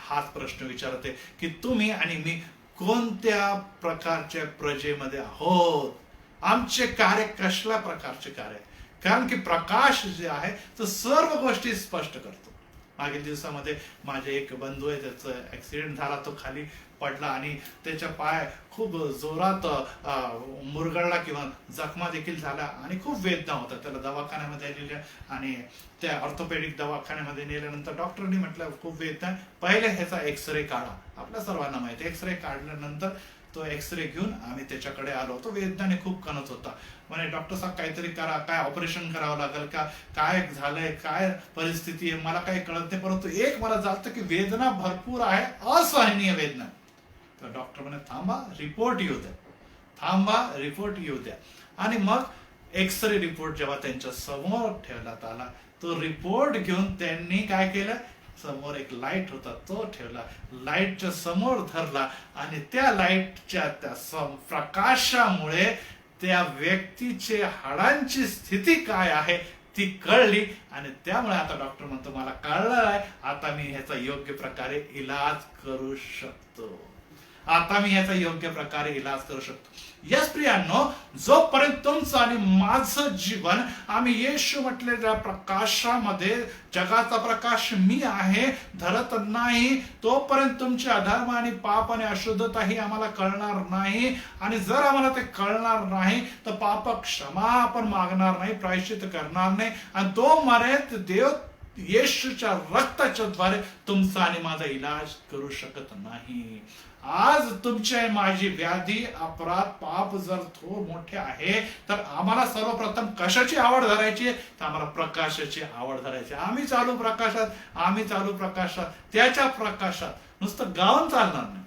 हाच प्रश्न विचारते की तुम्ही आणि मी कोणत्या प्रकारच्या प्रजेमध्ये आहोत? आमचे कार्य कसल्या प्रकारचे कार्य? कारण की प्रकाश जे आहे तो सर्व गोष्टी स्पष्ट करतो. मागील दिवसामध्ये माझे एक बंधू आहे, त्याचा ऍक्सिडेंट झाला, तो खाली पडला आणि त्याच्या पाय खूप जोरात मुरगळला किंवा जखमा देखील झाला आणि खूप वेदना होता. त्याला दवाखान्यामध्ये नेल्या आणि त्या ऑर्थोपेडिक दवाखान्यामध्ये नेल्यानंतर डॉक्टरनी म्हटलं खूप वेदना, पहिले ह्याचा एक्सरे काढा. आपल्या सर्वांना माहिती, एक्सरे काढल्यानंतर तो एक्सरे घेऊन आम्ही त्याच्याकडे आलो. तो वेदनाने खूप कणत होता. म्हणे डॉक्टर साहेब काहीतरी करा, काय ऑपरेशन करावं लागेल का, काय झालंय, काय परिस्थिती आहे, मला काही कळत नाही. परंतु एक मला जाणतं की वेदना भरपूर आहे, असहनीय वेदना. तर डॉक्टर म्हणे थांबा, रिपोर्ट येऊ द्या, थांबा, रिपोर्ट येऊ द्या. आणि मग एक्सरे रिपोर्ट जेव्हा त्यांच्या समोर ठेवण्यात आला, तो रिपोर्ट घेऊन त्यांनी काय केलं, समोर एक लाईट होता, तो ठेवला, लाईटच्या समोर धरला आणि त्या लाईटच्या त्या प्रकाशामुळे त्या व्यक्तीचे हाडांची स्थिती काय आहे ती कळली आणि त्यामुळे आता डॉक्टर म्हणतो मला कळलं आहे, आता मी ह्याचा योग्य प्रकारे इलाज करू शकतो. आता मी ह्याचा योग्य प्रकारे इलाज करू शकतो. यस प्रियांनो, जोपर्यंत तुमचं आणि माझं जीवन आम्ही येशू म्हटलेल्या प्रकाशामध्ये, जगाचा प्रकाश मी आहे, धरत नाही, तोपर्यंत तुमचे अधर्म आणि पाप आणि अशुद्धता ही आम्हाला कळणार नाही. आणि जर आम्हाला ते कळणार नाही तर पाप क्षमा आपण मागणार नाही, प्रायश्चित्त करणार नाही, आणि तो मरेत देव येशूच्या रक्ताच्या द्वारे तुमचा आणि माझा इलाज करू शकत नाही. आज तुमची आणि माझी व्याधी, अपराध, पाप जर थोर मोठे आहे तर आम्हाला सर्वप्रथम कशाची आवड धरायची, तर आम्हाला प्रकाशाची आवड धरायची. आम्ही चालू प्रकाशात, त्याच्या प्रकाशात. नुसतं गाऊन चालणार नाही,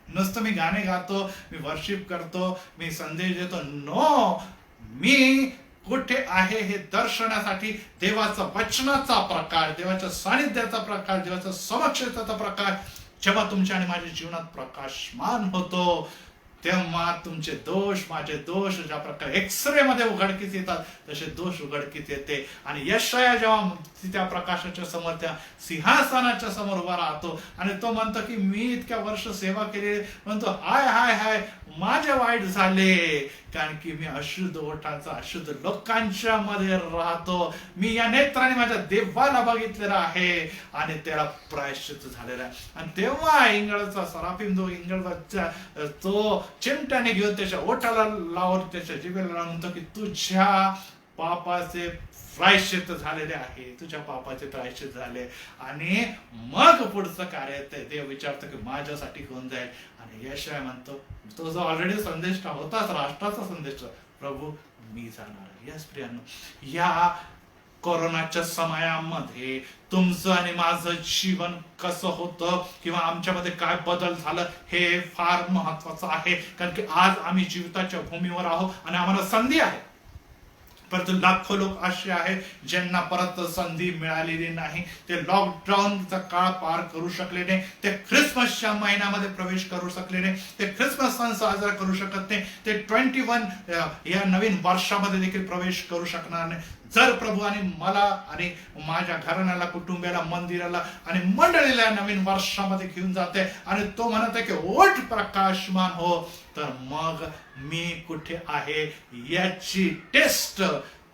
नुसतं मी गाणे गातो, मी वर्शिप करतो, मी संदेश देतो, नो, मी कुठे आहे हे दर्शनासाठी देवाचा वचनाचा प्रकाश, देवाच्या सानिध्याचा प्रकाश, देवाचा समक्षतेचा प्रकाश जेव्हा तुमच्या आणि माझ्या जीवनात प्रकाशमान होतो, तेव्हा तुमचे दोष, माझे दोष ज्या प्रकारे एक्सरे मध्ये उघडकीस येतात तसे दोष उघडकीस येते. आणि यशाया जेव्हा त्या प्रकाशाच्या समोर, त्या सिंहासनाच्या समोर उभा राहतो आणि तो म्हणतो की मी इतक्या वर्ष सेवा केली, म्हणतो हाय हाय हाय माझे वाईट झाले, कारण की मी अशुद्ध ओठांचा, अशुद्ध लोकांच्या मध्ये राहतो. मी या नेत्राने माझ्या देवाला बघितलेलं आहे आणि त्याला प्रायश्चित्त झालेलं आहे. आणि तेव्हा इंगळचा सराफिम जो इंगळचा तो चिमट्याने घेऊन त्याच्या ओठाला लावून, त्याच्या जिभेला लावून म्हणतो की तुझ्या पापाचे प्रायश्चित्त झालेले आहे, तुझ्या पापाचे प्रायश्चित्त झाले. आणि मग पुढचं कार्य देव विचारतो की माझ्यासाठी कोण जाईल. आणि यशाया म्हणतो, तो जो ऑलरेडी संदेश होताच, राष्ट्राचा संदेश, प्रभू मी जाणार. यस प्रियांनो, या कोरोनाच्या समयामध्ये तुमचं आणि माझं जीवन कसं होतं किंवा आमच्यामध्ये काय बदल झालं हे फार महत्वाचं आहे. कारण की आज आम्ही जीविताच्या भूमीवर आहोत आणि आम्हाला संधी आहे, परंतु लाखो लोक असे आहेत ज्यांना परत संधी मिळालेली नाही. ते लॉकडाऊनचा काळ पार करू शकले नाही, ते ख्रिसमसच्या महिन्यामध्ये प्रवेश करू शकले नाही, ते ख्रिसमस सण साजरा करू शकत नाही, ते 21 या नवीन वर्षामध्ये देखील प्रवेश करू शकणार नाही. जर प्रभू आणि मला आणि माझ्या घराण्याला, कुटुंबियाला, मंदिराला आणि मंडळीला नवीन वर्षामध्ये घेऊन जाते आणि तो म्हणत आहे की ओठ प्रकाशमान हो, तर मग मी कुठे आहे याची टेस्ट,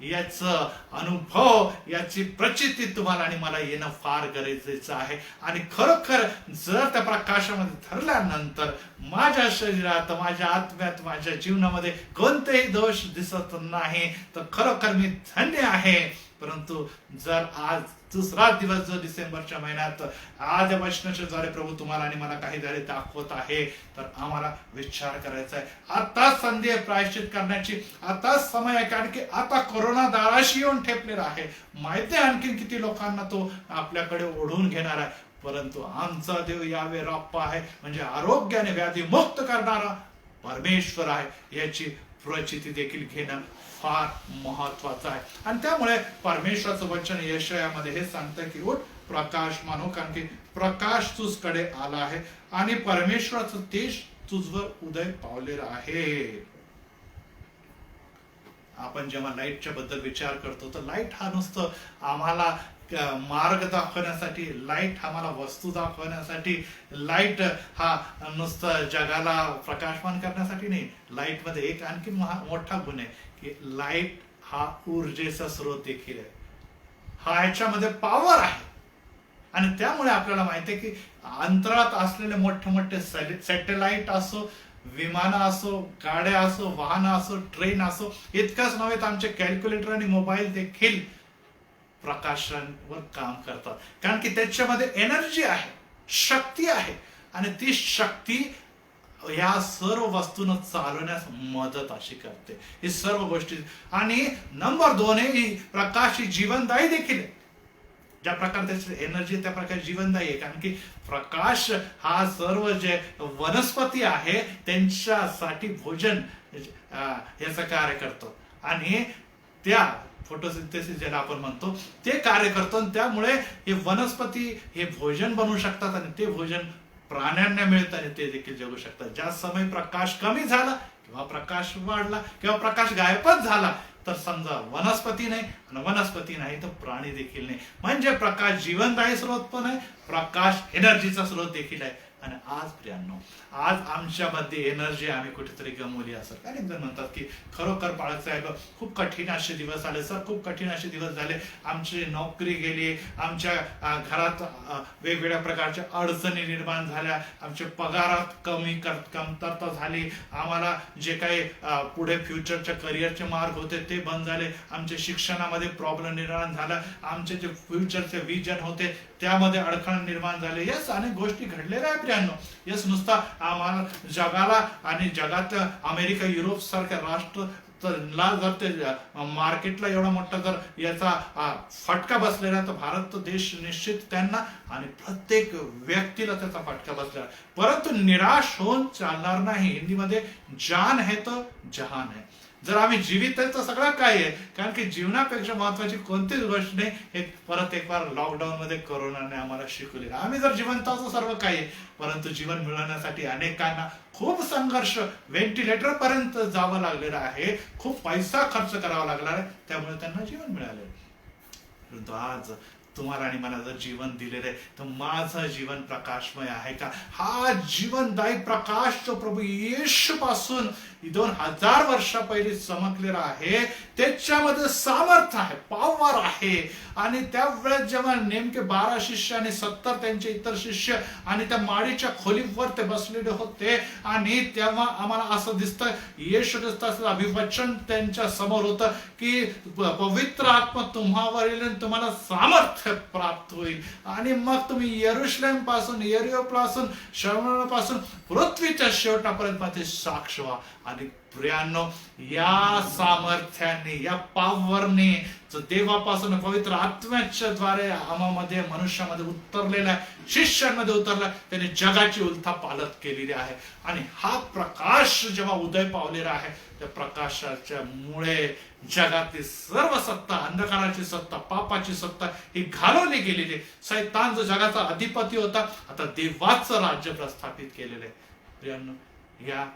याचा अनुभव, याची प्रचिती तुम्हाला आणि मला येणं फार गरजेचं आहे. आणि खरोखर जर त्या प्रकाशामध्ये धरल्यानंतर माझ्या शरीरात, माझ्या आत्म्यात, माझ्या जीवनामध्ये कोणतेही दोष दिसत नाही तर खरोखर मी धन्य आहे. परंतु जर आज दुसरा दिवस जो डिसेंबरच्या महिन्यात आज वचनाच्या द्वारे प्रभू तुम्हाला आणि मला काही तरी दाखवत आहे, तर आम्हाला विचार करायचा आहे. आता संधी आहे प्रायश्चित करण्याची, आता समय आहे, कारण की आता कोरोना दाराशी येऊन ठेपलेला आहे. माहिती आहे आणखीन किती लोकांना तो आपल्याकडे ओढून घेणार आहे. परंतु आमचा देव यावे राप्पा आहे, म्हणजे आरोग्याने व्याधी मुक्त करणारा परमेश्वर आहे, याची प्रचिती देखील घेणं फार महत्वाचं आहे. आणि त्यामुळे परमेश्वराचं वचन यशायामध्ये हे सांगतं की उठ प्रकाशमान हो, कारण की प्रकाश तुझकडे आला आहे आणि परमेश्वराचं तेज तुझवर उदय पावलेला आहे. आपण जेव्हा लाईटच्या बद्दल विचार करतो तर लाईट हा नुसतं आम्हाला मार्ग दाखवण्यासाठी, लाईट आम्हाला वस्तू दाखवण्यासाठी, लाईट हा नुसतं जगाला प्रकाशमान करण्यासाठी नाही. लाईट मध्ये एक आणखी मोठा गुण आहे की लाईट हा ऊर्जेचा स्रोत देखील आहे, हा ह्याच्यामध्ये पॉवर आहे. आणि त्यामुळे आपल्याला माहिती आहे की अंतराळात असलेले मोठे मोठे सॅटेलाइट असो, विमानं असो, गाड्या असो, वाहनं असो, ट्रेन असो, इतकंच नव्हे तर आमचे कॅल्क्युलेटर आणि मोबाईल देखील प्रकाशावर काम करतात, कारण की त्याच्यामध्ये एनर्जी आहे, शक्ती आहे. आणि ती शक्ती या सर्व वस्तूंना चालवण्यास मदत अशी करते, ही सर्व गोष्टी. आणि नंबर 2 ही प्रकाश ही जीवनदायी देखील आहे. ज्या प्रकारे त्याची एनर्जी त्या प्रकारे जीवनदायी आहे, कारण की प्रकाश हा सर्व जे वनस्पती आहे त्यांच्यासाठी भोजन याचं कार्य करतो. आणि त्या फोटोसिंथेसिस ज्याला आपण म्हणतो ते कार्य करतो, आणि त्यामुळे हे वनस्पती हे भोजन बनवू शकतात आणि ते भोजन प्राण्यांना मिळतं आणि ते देखील जगू शकतात. ज्या समय प्रकाश कमी झाला किंवा प्रकाश वाढला किंवा प्रकाश गायबच झाला तर समजा वनस्पती नाही, आणि वनस्पती नाही तर प्राणी देखील नाही. म्हणजे प्रकाश जीवनदायी स्रोत पण आहे, प्रकाश एनर्जीचा स्रोत देखील आहे. आणि आज प्रियांनो, आज आमच्यामध्ये एनर्जी आम्ही कुठेतरी गमवली असेल. अनेक जण म्हणतात की खरोखर बाळासाहेब खूप कठीण असे दिवस आले सर, खूप कठीण असे दिवस झाले, आमची नोकरी गेली, आमच्या घरात वेगवेगळ्या प्रकारच्या अडचणी निर्माण झाल्या, आमच्या पगारात कमतरता झाली, आम्हाला जे काही पुढे फ्युचरच्या करिअरचे मार्ग होते ते बंद झाले, आमच्या शिक्षणामध्ये प्रॉब्लेम निर्माण झाला, आमचे जे फ्युचरचे विजन होते त्यामध्ये अडथळा निर्माण झाले. यस, अनेक गोष्टी घडलेल्या आहेत प्रियांनो. यस, नुसता आम्हाला जगाला आणि जगात अमेरिका, युरोप सारख्या राष्ट्र जर ते मार्केटला एवढा मोठा जर याचा फटका बसलेला तर भारत देश निश्चित त्यांना आणि प्रत्येक व्यक्तीला त्याचा फटका बसला. परंतु निराश होऊन चालणार नाही. हिंदीमध्ये जान है तो जहान है. जर आम्ही जीवित आहे तर सगळं काही आहे, कारण की जीवनापेक्षा महत्वाची कोणतीच गोष्ट नाही. हे परत एक बार लॉकडाऊन मध्ये कोरोनाने आम्हाला शिकवले. आम्ही जर जिवंत आहोत सर्व काही आहे, परंतु जीवन मिळवण्यासाठी अनेकांना खूप संघर्ष, व्हेंटिलेटर पर्यंत जावं लागलेलं आहे, खूप पैसा खर्च करावा लागला आहे, त्यामुळे त्यांना जीवन मिळाले. परंतु आज तुम्हाला आणि मला जर जीवन दिलेलं आहे तर माझं जीवन प्रकाशमय आहे का? हा जीवनदायी प्रकाश जो प्रभू येशू पासून 2000 वर्षा पहिले चमकलेला आहे, त्याच्यामध्ये सामर्थ्य आहे, पॉवर आहे. आणि त्यावेळेस जेव्हा नेमके 12 शिष्य आणि 70 त्यांचे इतर शिष्य आणि त्या माडीच्या खोलीवर ते बसलेले होते, आणि तेव्हा आम्हाला असं दिसतं, येशू ख्रिस्ताचं अभिवचन त्यांच्या समोर होतं की पवित्र आत्मा तुम्हावर येईल आणि तुम्हाला सामर्थ्य प्राप्त होईल, आणि मग तुम्ही यरुशलेम पासून, यरिहो पासून, शमरपासून पृथ्वीच्या शेवटापर्यंत माझे साक्ष व्हा. आणि प्रियांनो, या सामर्थ्याने, या पॉवरने जो देवापासून पवित्र आत्म्याच्या द्वारे आम्हामध्ये, मनुष्यामध्ये उतरलेला आहे, शिष्यांमध्ये उतरला, त्याने जगाची उलथापालथ केलेली आहे. आणि हा प्रकाश जेव्हा उदय पावलेला आहे, त्या प्रकाशाच्या मुळे जगातली सर्व सत्ता, अंधकाराची सत्ता, पापाची सत्ता ही घालवली गेलेली. शैतान जो जगाचा अधिपती होता, आता देवाचं राज्य प्रस्थापित केलेलं आहे. प्रियांनो, या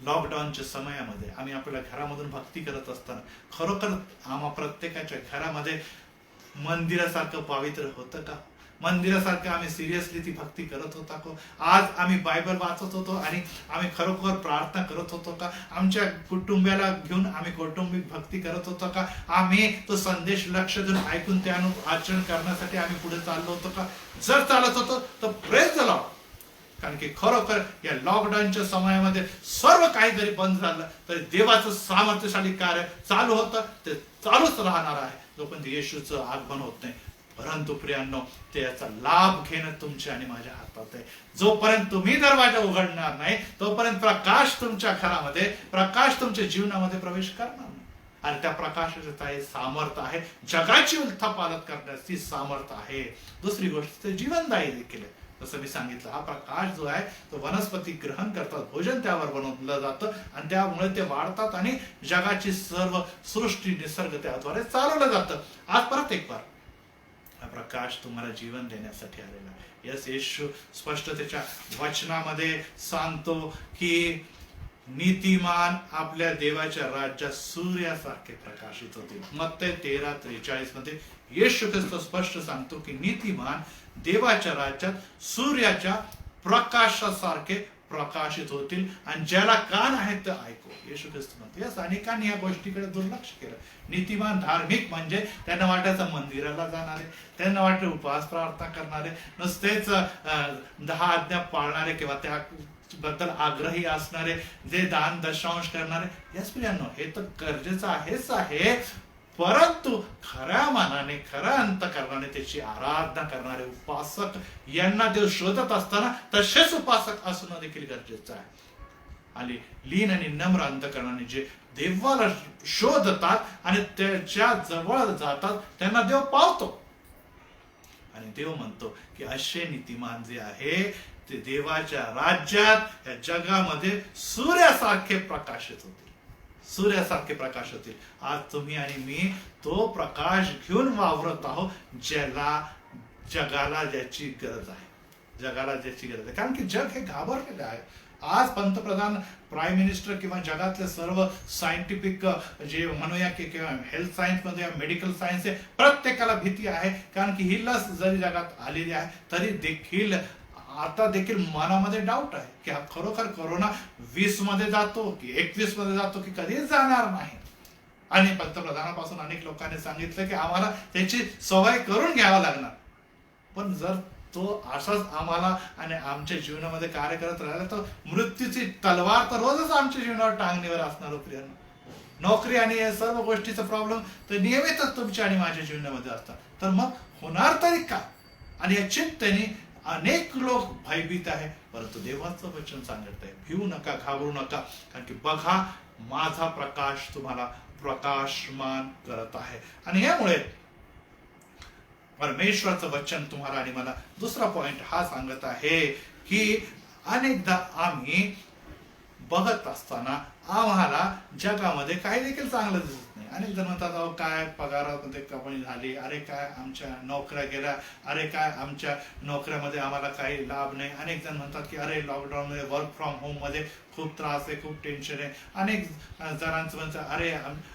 लॉकडाऊनच्या समयामध्ये आम्ही आपल्या घरामधून भक्ती करत असताना खरोखर आम्हा प्रत्येकाच्या घरामध्ये मंदिरासारखं पावित्र्य होतं का? मंदिरासारखं आम्ही सिरियसली ती भक्ती करत होता का? आज आम्ही बायबल वाचत होतो आणि आम्ही खरोखर प्रार्थना करत होतो का? आमच्या कुटुंबाला घेऊन आम्ही कौटुंबिक भक्ती करत होतो का? आम्ही तो संदेश लक्ष देऊन ऐकून त्यानुसार आचरण करण्यासाठी आम्ही पुढे चाललो होतो का? जर चालत होतो तर प्रेज द लॉर्ड. कारण की खरोखर या लॉकडाऊनच्या समयामध्ये सर्व काही जरी बंद झालं तरी देवाचं सामर्थ्यशाली कार्य चालू होतं, ते चालूच राहणार आहे जोपर्यंत येशूचं आगमन होत नाही. परंतु प्रियांनो, त्याचा लाभ घेणं तुमच्या आणि माझ्या हातात आहे. जोपर्यंत तुम्ही दरवाजा उघडणार नाही तोपर्यंत प्रकाश तुमच्या घरामध्ये, प्रकाश तुमच्या जीवनामध्ये प्रवेश करणार नाही. आणि त्या प्रकाशाचं सामर्थ्य आहे, जगाची उलथापालथ करण्याची सामर्थ्य आहे. दुसरी गोष्ट ते जीवनदायी देखील आहे. जसं मी सांगितलं, हा प्रकाश जो आहे तो वनस्पती ग्रहण करतात, भोजन त्यावर बनवलं जातं आणि त्यामुळे ते वाढतात आणि जगाची सर्व सृष्टी, निसर्ग त्याद्वारे चालवलं जातं. आज परत एक बार हा प्रकाश तुम्हाला जीवन देण्यासाठी आलेला आहे. यस, येशू स्पष्ट त्याच्या वचनामध्ये सांगतो की नीतिमान आपल्या देवाच्या राज्यात सूर्यासारखे प्रकाशित होतील. मत्ते 13:43 मध्ये येशू ख्रिस्त स्पष्ट सांगतो की नीतिमान देवाच्या राज्यात सूर्याच्या प्रकाशासारखे प्रकाशित होतील, आणि ज्याला कान आहे ते ऐकू. येशू ख्रिस्त म्हणतो. यस, अनेकांनी या गोष्टीकडे दुर्लक्ष केलं. नीतिमान, धार्मिक म्हणजे त्यांना वाटायचं मंदिराला जाणारे, त्यांना वाटतं उपवास प्रार्थना करणारे, नुसतेच 10 आज्ञा पाळणारे किंवा त्या बद्दल आग्रही असणारे, जे दान दशांश करणारे. यस प्रियांनो, हे तर गरजेचं आहेच आहे, परंतु खऱ्या मनाने, खऱ्या अंतःकरणाने त्याची आराधना करणारे उपासक यांना देव शोधत असताना तसेच उपासक असणं देखील गरजेचं आहे. आणि लीन आणि नम्र अंतःकरणाने जे देवाला शोधतात आणि त्याच्या जवळ जातात त्यांना देव पावतो. आणि देव म्हणतो की असे नीतिमान जे आहे ते देवाच्या राज्यात, या जगामध्ये सूर्यासारखे प्रकाशित होतील. सूर्यासारखे प्रकाश होतील. आज तुम्ही आणि मी तो प्रकाश घेऊन वावरत आहोत, जगाला ज्याची गरज आहे. जगाला ज्याची गरज आहे, कारण की जग हे घाबरलेलं आहे. आज पंतप्रधान, प्राईम मिनिस्टर किंवा जगातले सर्व सायंटिफिक जे म्हणूया की किंवा हेल्थ सायन्स मध्ये मेडिकल सायन्स आहे, प्रत्येकाला भीती आहे. कारण की ही लस जरी जगात आलेली आहे तरी देखील आता देखील मनामध्ये डाऊट आहे की हा खरोखर कोरोना 20 मध्ये जातो की 21 मध्ये जातो की कधीच जाणार नाही. आणि पंतप्रधानापासून अनेक लोकांनी सांगितलं की आम्हाला त्याची सवय करून घ्यावं लागणार. पण जर तो असाच आम्हाला आणि आमच्या जीवनामध्ये कार्य करत राहिला तर मृत्यूची तलवार तर रोजच आमच्या जीवनावर टांगणीवर असणार हो प्रियांनो. नोकरी आणि या सर्व गोष्टीचा प्रॉब्लेम तर नियमितच तुमच्या आणि माझ्या जीवनामध्ये असतात. तर मग होणार तरी काय? आणि या चिंतेने अनेक लोक भयभीत आहे. परंतु देवाचं वचन सांगत आहे, भिवू नका, घाबरू नका, कारण की बघा माझा प्रकाश तुम्हाला प्रकाशमान करत आहे. आणि यामुळे परमेश्वराचं वचन तुम्हाला आणि मला दुसरा पॉइंट हा सांगत आहे की अनेकदा आम्ही बघत असताना आम्हाला जगामध्ये काही देखील चांगलं दिसत नाही. अनेक जण म्हणतात अहो काय पगारामध्ये कमी झाली, अरे काय आमच्या नोकऱ्या गेल्या, अरे काय आमच्या नोकऱ्यामध्ये आम्हाला काही लाभ नाही. अनेक जण म्हणतात की अरे लॉकडाऊन मध्ये वर्क फ्रॉम होम मध्ये खूप त्रास आहे, खूप टेन्शन आहे. अनेक जणांचं म्हणतात अरे,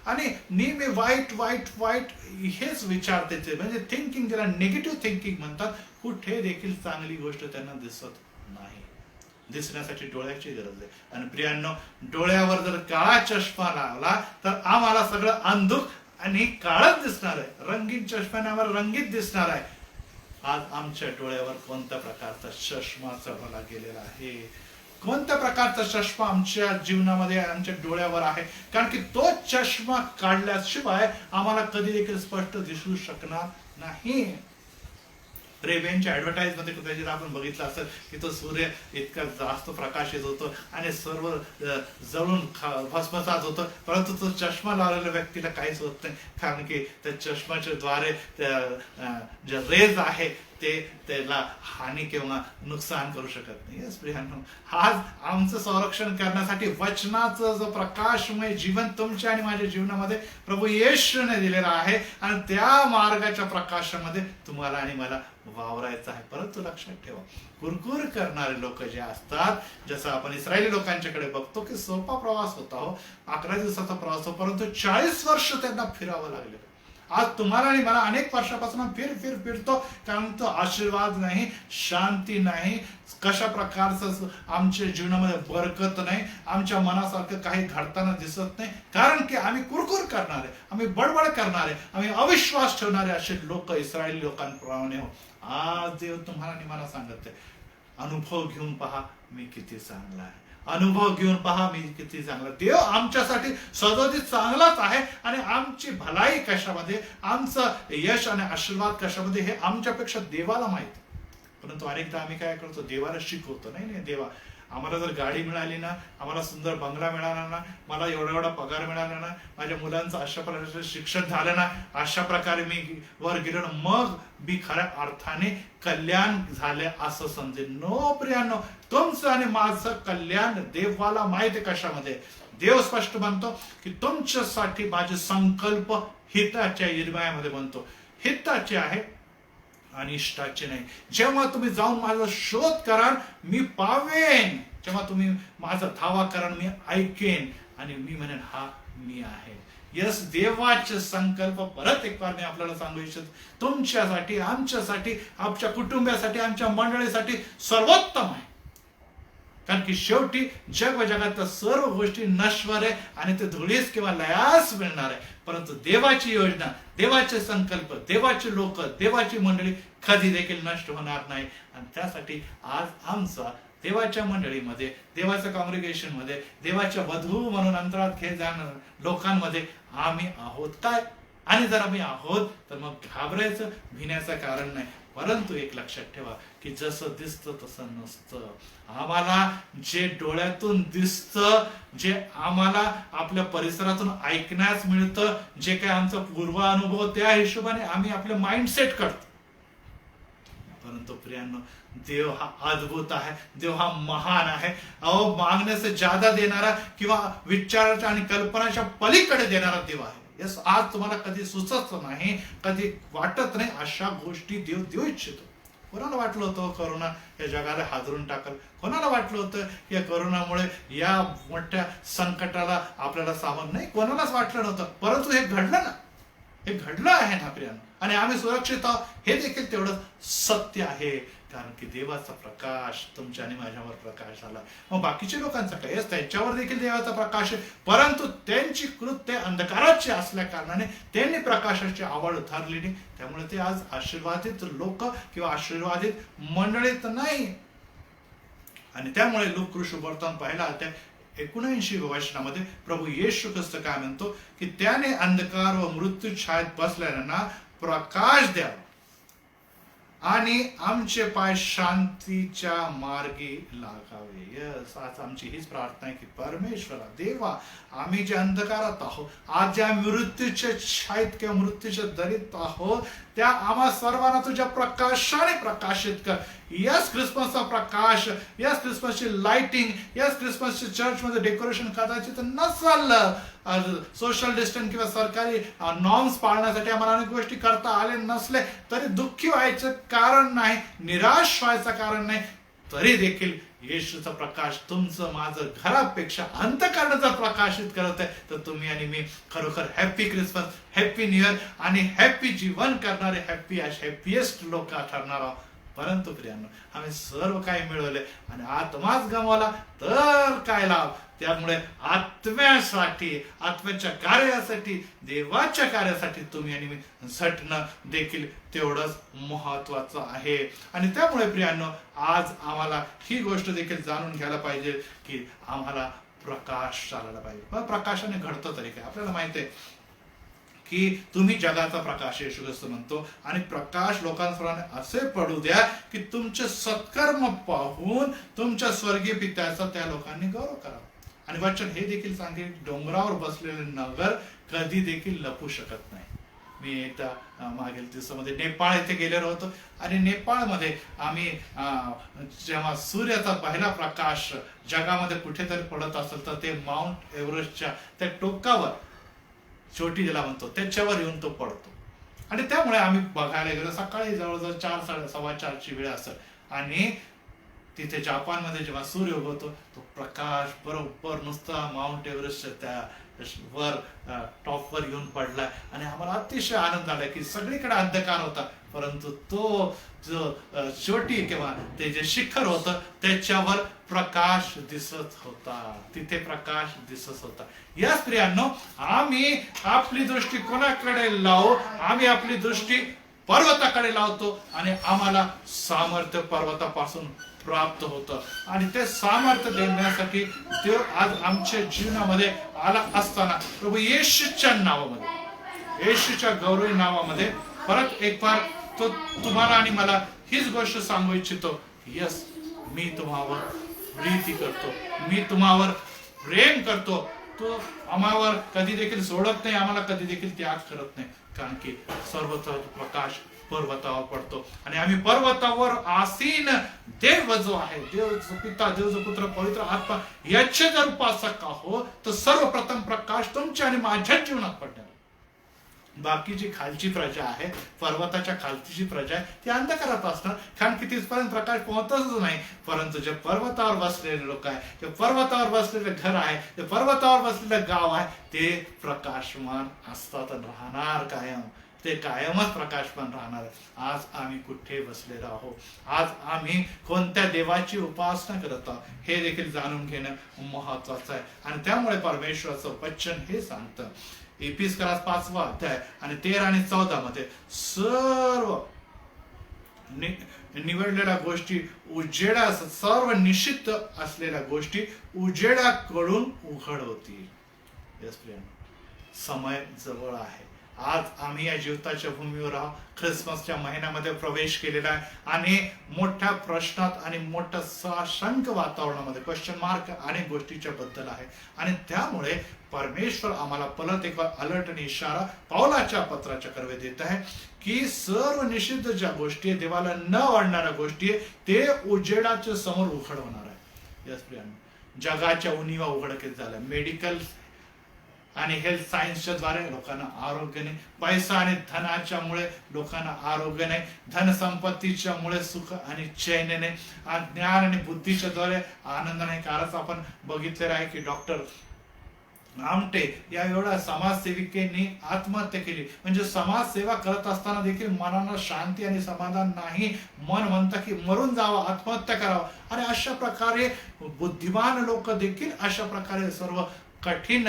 आणि नेहमी वाईट वाईट वाईट हेच विचार त्याचे, म्हणजे थिंकिंग, ज्याला निगेटिव्ह थिंकिंग म्हणतात. कुठे देखील चांगली गोष्ट त्यांना दिसत नाही. दिसण्यासाठी डोळ्याची गरज आहे. आणि प्रियांनो, डोळ्यावर जर काळा चष्मा लावला तर आम्हाला सगळं अंधुक आणि काळच दिसणार आहे. रंगीन चष्म्याने आम्हाला रंगीत दिसणार आहे. आज आमच्या डोळ्यावर कोणत्या प्रकारचा चष्मा चढवला गेलेला आहे, कोणत्या प्रकारचा चष्मा आमच्या जीवनामध्ये आमच्या डोळ्यावर आहे. कारण की तो चष्मा काढल्याशिवाय आम्हाला कधी देखील स्पष्ट दिसू शकणार नाही. रेबेनच्या ऍडव्हर्टाईज मध्ये कदाचित आपण बघितलं असेल की तो सूर्य इतका जास्त प्रकाशित होतो आणि सर्व जळून भस्मसात होतं, परंतु तो चष्मा लावलेल्या व्यक्तीला काहीच होत नाही. कारण की त्या चष्माच्या द्वारे जे रेज आहे ते त्याला हानी किंवा नुकसान करू शकत नाही. यस प्रियांनो, आज आमचं संरक्षण करण्यासाठी वचनाचं जो प्रकाशमय जीवन तुमच्या आणि माझ्या जीवनामध्ये प्रभू येशूने दिलेला आहे आणि त्या मार्गाच्या प्रकाशामध्ये तुम्हाला आणि मला वावरायचं आहे. परंतु लक्षात ठेवा, कुरकुर करणारे लोक जे असतात, जसं आपण इस्रायली लोकांच्याकडे बघतो की सोपा प्रवास होता हो, 11 दिवसाचा प्रवास हो, परंतु 40 वर्ष त्यांना फिरावं लागले. आज तुम्हाला आणि मला अनेक वर्षापासून फिरतो, कारण तो आशीर्वाद नाही, शांती नाही, कशा प्रकारचं आमच्या जीवनामध्ये बरकत नाही, आमच्या मनासारखं काही घडताना दिसत नाही. कारण की आम्ही कुरकुर करणारे, आम्ही बडबड करणारे, आम्ही अविश्वास ठेवणारे असे लोक इस्रायली लोकांप्रमाणे हो. आज देव तुम्हाला आणि मला सांगत आहे, अनुभव घेऊन पहा मी किती चांगला आहे, अनुभव घेऊन पहा मी किती चांगला. देव आमच्यासाठी सदोदित चांगलाच आहे आणि आमची भलाई कशामध्ये, आमचं यश आणि आशीर्वाद कशामध्ये हे आमच्यापेक्षा देवाला माहिती. परंतु अनेकदा आम्ही काय करतो, देवाला शिकवतो, नाही देवा आम्हाला जर गाडी मिळाली ना, आम्हाला सुंदर बंगला मिळाला ना, मला एवढा पगार मिळाला ना, माझ्या मुलांचं अशा प्रकारचं शिक्षण झालं ना, अशा प्रकारे मी वर गेलो ना, मग मी खऱ्या अर्थाने कल्याण झाले असं समजेल. नो प्रियांनो, तुमचं आणि माझं कल्याण देवाला माहिती कशामध्ये. देव स्पष्ट म्हणतो की तुमच्यासाठी माझे संकल्प हिताच्या इर्मायामध्ये म्हणतो, हिताचे आहे अनिष्टाचे नाही. जेव्हा तुम्ही जाऊन माझा शोध कराल मी पावेन, जेव्हा तुम्ही माझा धावा कराल मी ऐकेन आणि मी म्हणेन हा मी आहे. यस, देवाचे संकल्प परत एक बार मी आपल्याला सांगू इच्छितो, तुमच्यासाठी, आमच्यासाठी, आमच्या कुटुंबासाठी, आमच्या मंडळीसाठी सर्वोत्तम आहे. कारण की शेवटी जग व जगातल्या सर्व गोष्टी नश्वर आहे आणि ते धुळीस किंवा लयास मिळणार आहे. परंतु देवाची योजना, देवाचे संकल्प, देवाचे लोक, देवाची मंडळी कधी देखील नष्ट होणार नाही. आणि त्यासाठी आज आमचा देवाच्या मंडळीमध्ये, देवाच्या कॉंग्रिगेशन मध्ये, देवाच्या वधू म्हणून अंतरात घेत जाणार लोकांमध्ये आम्ही आहोत काय. आणि जर आम्ही आहोत तर मग घाबरायचं, भिण्याचं कारण नाही. परंतु एक लक्षात ठेवा की जसं दिसतं तसं नसतं. आम्हाला जे डोळ्यातून दिसतं, जे आम्हाला आपल्या परिसरातून ऐकण्यास मिळतं, जे काही आमचा पूर्वानुभव, त्या हिशोबाने आम्ही आपले माइंडसेट करतो. परंतु प्रियांनो, देव हा अद्भुत आहे, देव हा महान आहे. अहो, मागण्याचं ज्यादा देणारा किंवा विचाराच्या आणि कल्पनाच्या पलीकडे देणारा देव आहे. यस, आज तुम्हाला कधी सुचत नाही, कधी वाटत नाही, अशा गोष्टी देव देऊ इच्छितो. कोणाला वाटलं होतं करोना या जगाला हादरून टाकल? कोणाला वाटलं होतं या करोनामुळे या मोठ्या संकटाला आपल्याला सामोरं? नाही, कोणालाच वाटलं नव्हतं. परंतु हे घडलं ना, हे घडलं आहे ना प्रियांनो, आणि आम्ही सुरक्षित आहोत हे देखील तेवढं सत्य आहे. कारण की देवाचा प्रकाश तुमच्या आणि माझ्यावर प्रकाश झाला. मग बाकीच्या लोकांचा काय, त्यांच्यावर देखील देवाचा प्रकाश आहे, परंतु त्यांची कृत्य अंधकाराची असल्या कारणाने त्यांनी प्रकाशाची आवड धरली नाही. त्यामुळे ते आज आशीर्वादित लोक किंवा आशीर्वादित मंडळीत नाही. आणि त्यामुळे लोक शुभवर्तमान पाहिला त्या 79 वचनामध्ये प्रभू येशू ख्रिस्त काय म्हणतो की त्याने अंधकार व मृत्यू छायेत बसलेल्यांना प्रकाश द्यावा आणि आमचे पाय शांतीच्या मार्गी लागावे. यस, आज आमची हीच प्रार्थना आहे की परमेश्वरा, देवा, आम्ही जे अंधकारात आहोत, आज ज्या मृत्यूच्या छायेत किंवा मृत्यूच्या दरीत आहोत, त्या आम्हा सर्वांना तुझ्या प्रकाशाने प्रकाशित कर. यस, क्रिसमसचा प्रकाश, यस, क्रिसमसची लाइटिंग, यस, क्रिसमसची चर्चमध्ये डेकोरेशन कदाचित नसल, सोशल डिस्टन्स किंवा सरकारी नॉर्म्स पाळण्यासाठी आम्हाला अनेक गोष्टी करता आले नसले तरी दुःखी व्हायचं कारण नाही, निराश व्हायचं कारण नाही. तरी देखील येशूचा प्रकाश तुमचं माझं घरापेक्षा अंतःकरणाचा प्रकाशित करत आहे. तर तुम्ही आणि मी खरोखर happy Christmas, happy new year आणि हॅपी जीवन करणारे हॅपीएस्ट लोक ठरणार आहोत. परंतु प्रियांनो, आम्ही सर्व काही मिळवले आणि आत्माच गमावला तर काय लाभ? त्यामुळे आत्म्यासाठी, आत्म्याच्या कार्यासाठी, देवाच्या कार्यासाठी तुम्ही आणि मी झटणं देखील तेवढंच महत्वाचं आहे. आणि त्यामुळे प्रियांनो, आज आम्हाला ही गोष्ट देखील जाणून घ्यायला पाहिजे की आम्हाला प्रकाश चालायला पाहिजे. पण प्रकाशाने घडतं तरी काय? आपल्याला माहिती आहे की तुम्ही जगाचा प्रकाश येशू ख्रिस्त म्हणतो, आणि प्रकाश लोकांसमोर असे पडू द्या की तुमचे सत्कर्म पाहून तुमच्या स्वर्गीय पित्याचा त्या लोकांनी गौरव करावा. आणि वचन हे देखील सांगेल, डोंगरावर बसलेले नगर कधी देखील लपू शकत नाही. मी एकदा मागील दिवसामध्ये नेपाळ येथे गेलेलो होतो, आणि नेपाळमध्ये आम्ही जेव्हा सूर्याचा पहिला प्रकाश जगामध्ये कुठेतरी पडत असेल तर ते माउंट एव्हरेस्टच्या त्या टोकावर, चोटी ज्याला म्हणतो, त्याच्यावर येऊन तो पडतो. आणि त्यामुळे आम्ही बघायला गेलो, सकाळी जवळजवळ 4-4:15ची वेळ असेल, आणि तिथे जपानमध्ये जेव्हा सूर्य उगवतो तो प्रकाश बरोबर नुसता माउंट एव्हरेस्टच्या त्या वर टॉपवर येऊन पडलाय. आणि आम्हाला अतिशय आनंद आला की सगळीकडे अंधकार होता, परंतु तो जो चोटी किंवा ते जे शिखर होतं त्याच्यावर प्रकाश दिसत होता, तिथे प्रकाश दिसत होता. या स्त्रियांनो, आम्ही आपली दृष्टी कोणाकडे लावू? आम्ही आपली दृष्टी पर्वताकडे लावतो, आणि आम्हाला सामर्थ्य पर्वतापासून प्राप्त होतं. आणि ते सामर्थ्य देण्यासाठी तो आज आमच्या जीवनामध्ये आला असताना प्रभू येशूच्या नावामध्ये, येशूच्या गौरवी नावामध्ये परत एक बार तो तुम्हाला आणि मला हीच गोष्ट सांगू इच्छितो, यस, मी तुम्हावर प्रीती करतो, मी तुम्हावर प्रेम करतो. तो आम्हावर कधी देखील सोडत नाही, आम्हाला कधी देखील त्याग करत नाही. कारण की सर्वत्र प्रकाश पर्वतावर पडतो, आणि आम्ही पर्वतावर आसीन देव जो आहे, देव जो पिता, देव जो पुत्र, पवित्र आत्मा, याचे जर उपासक आहो तर सर्वप्रथम प्रकाश तुमच्या आणि माझ्या जीवनात पडणार. बाकीची खालची प्रजा आहे, पर्वताच्या खालची जी प्रजा आहे ती अंधकारात असणार, कारण की तिथपर्यंत प्रकाश पोहोचतच नाही. परंतु जे पर्वतावर बसलेले लोक आहे, जे पर्वतावर बसलेले घर आहे, जे पर्वतावर बसलेलं गाव आहे, ते प्रकाशमान असतात, राहणार कायम, ते कायमच प्रकाशमान राहणार. आज आम्ही कुठे बसलेलो आहोत, आज आम्ही कोणत्या देवाची उपासना करत आहोत हे देखील जाणून घेणं महत्वाचं आहे. आणि त्यामुळे परमेश्वराचं वचन हे सांगतं, इफिसियन्स 5वा अध्याय आणि 13 आणि 14 मध्ये सर्व निवडलेल्या गोष्टी उजेडा, सर्व निश्चित असलेल्या गोष्टी उजेडाकडून उघड होतील. समय जवळ आहे, आज आम्ही या जीवताच्या भूमीवर आहोत, ख्रिसमसच्या महिन्यामध्ये प्रवेश केलेला आहे आणि मोठ्या प्रश्नात आणि मोठ्या साशंक वातावरणामध्ये क्वेश्चन मार्क अनेक गोष्टीच्या बद्दल आहे आणि त्यामुळे परमेश्वर आम्हाला परत एक अलर्ट आणि इशारा पौलाच्या पत्राच्या कर्वे देत आहे की सर्व निषिद्ध ज्या गोष्टी आहे, देवाला न आवडणाऱ्या गोष्टी आहे, ते उजेडाच्या समोर उघड होणार आहे. यस प्रियांनो, जगाच्या उणीवा उघडकीत झाल्या. मेडिकल आणि हेल्थ सायन्सच्या द्वारे लोकांना आरोग्य नाही, पैसा आणि धनाच्या मुळे लोकांना आरोग्य नाही, धन संपत्तीच्या मुळे सुख आणि चैन नाही, ज्ञान आणि बुद्धीच्या द्वारे आनंद नाही. कालच आपण बघितलेलं आहे की डॉक्टर आमटे या एवढ्या समाजसेविकेनी आत्महत्या केली. म्हणजे समाजसेवा करत असताना देखील मनाला शांती आणि समाधान नाही. मन म्हणतं की मरून जावं, आत्महत्या करावं. आणि अशा प्रकारे बुद्धिमान लोक देखील अशा प्रकारे सर्व कठीण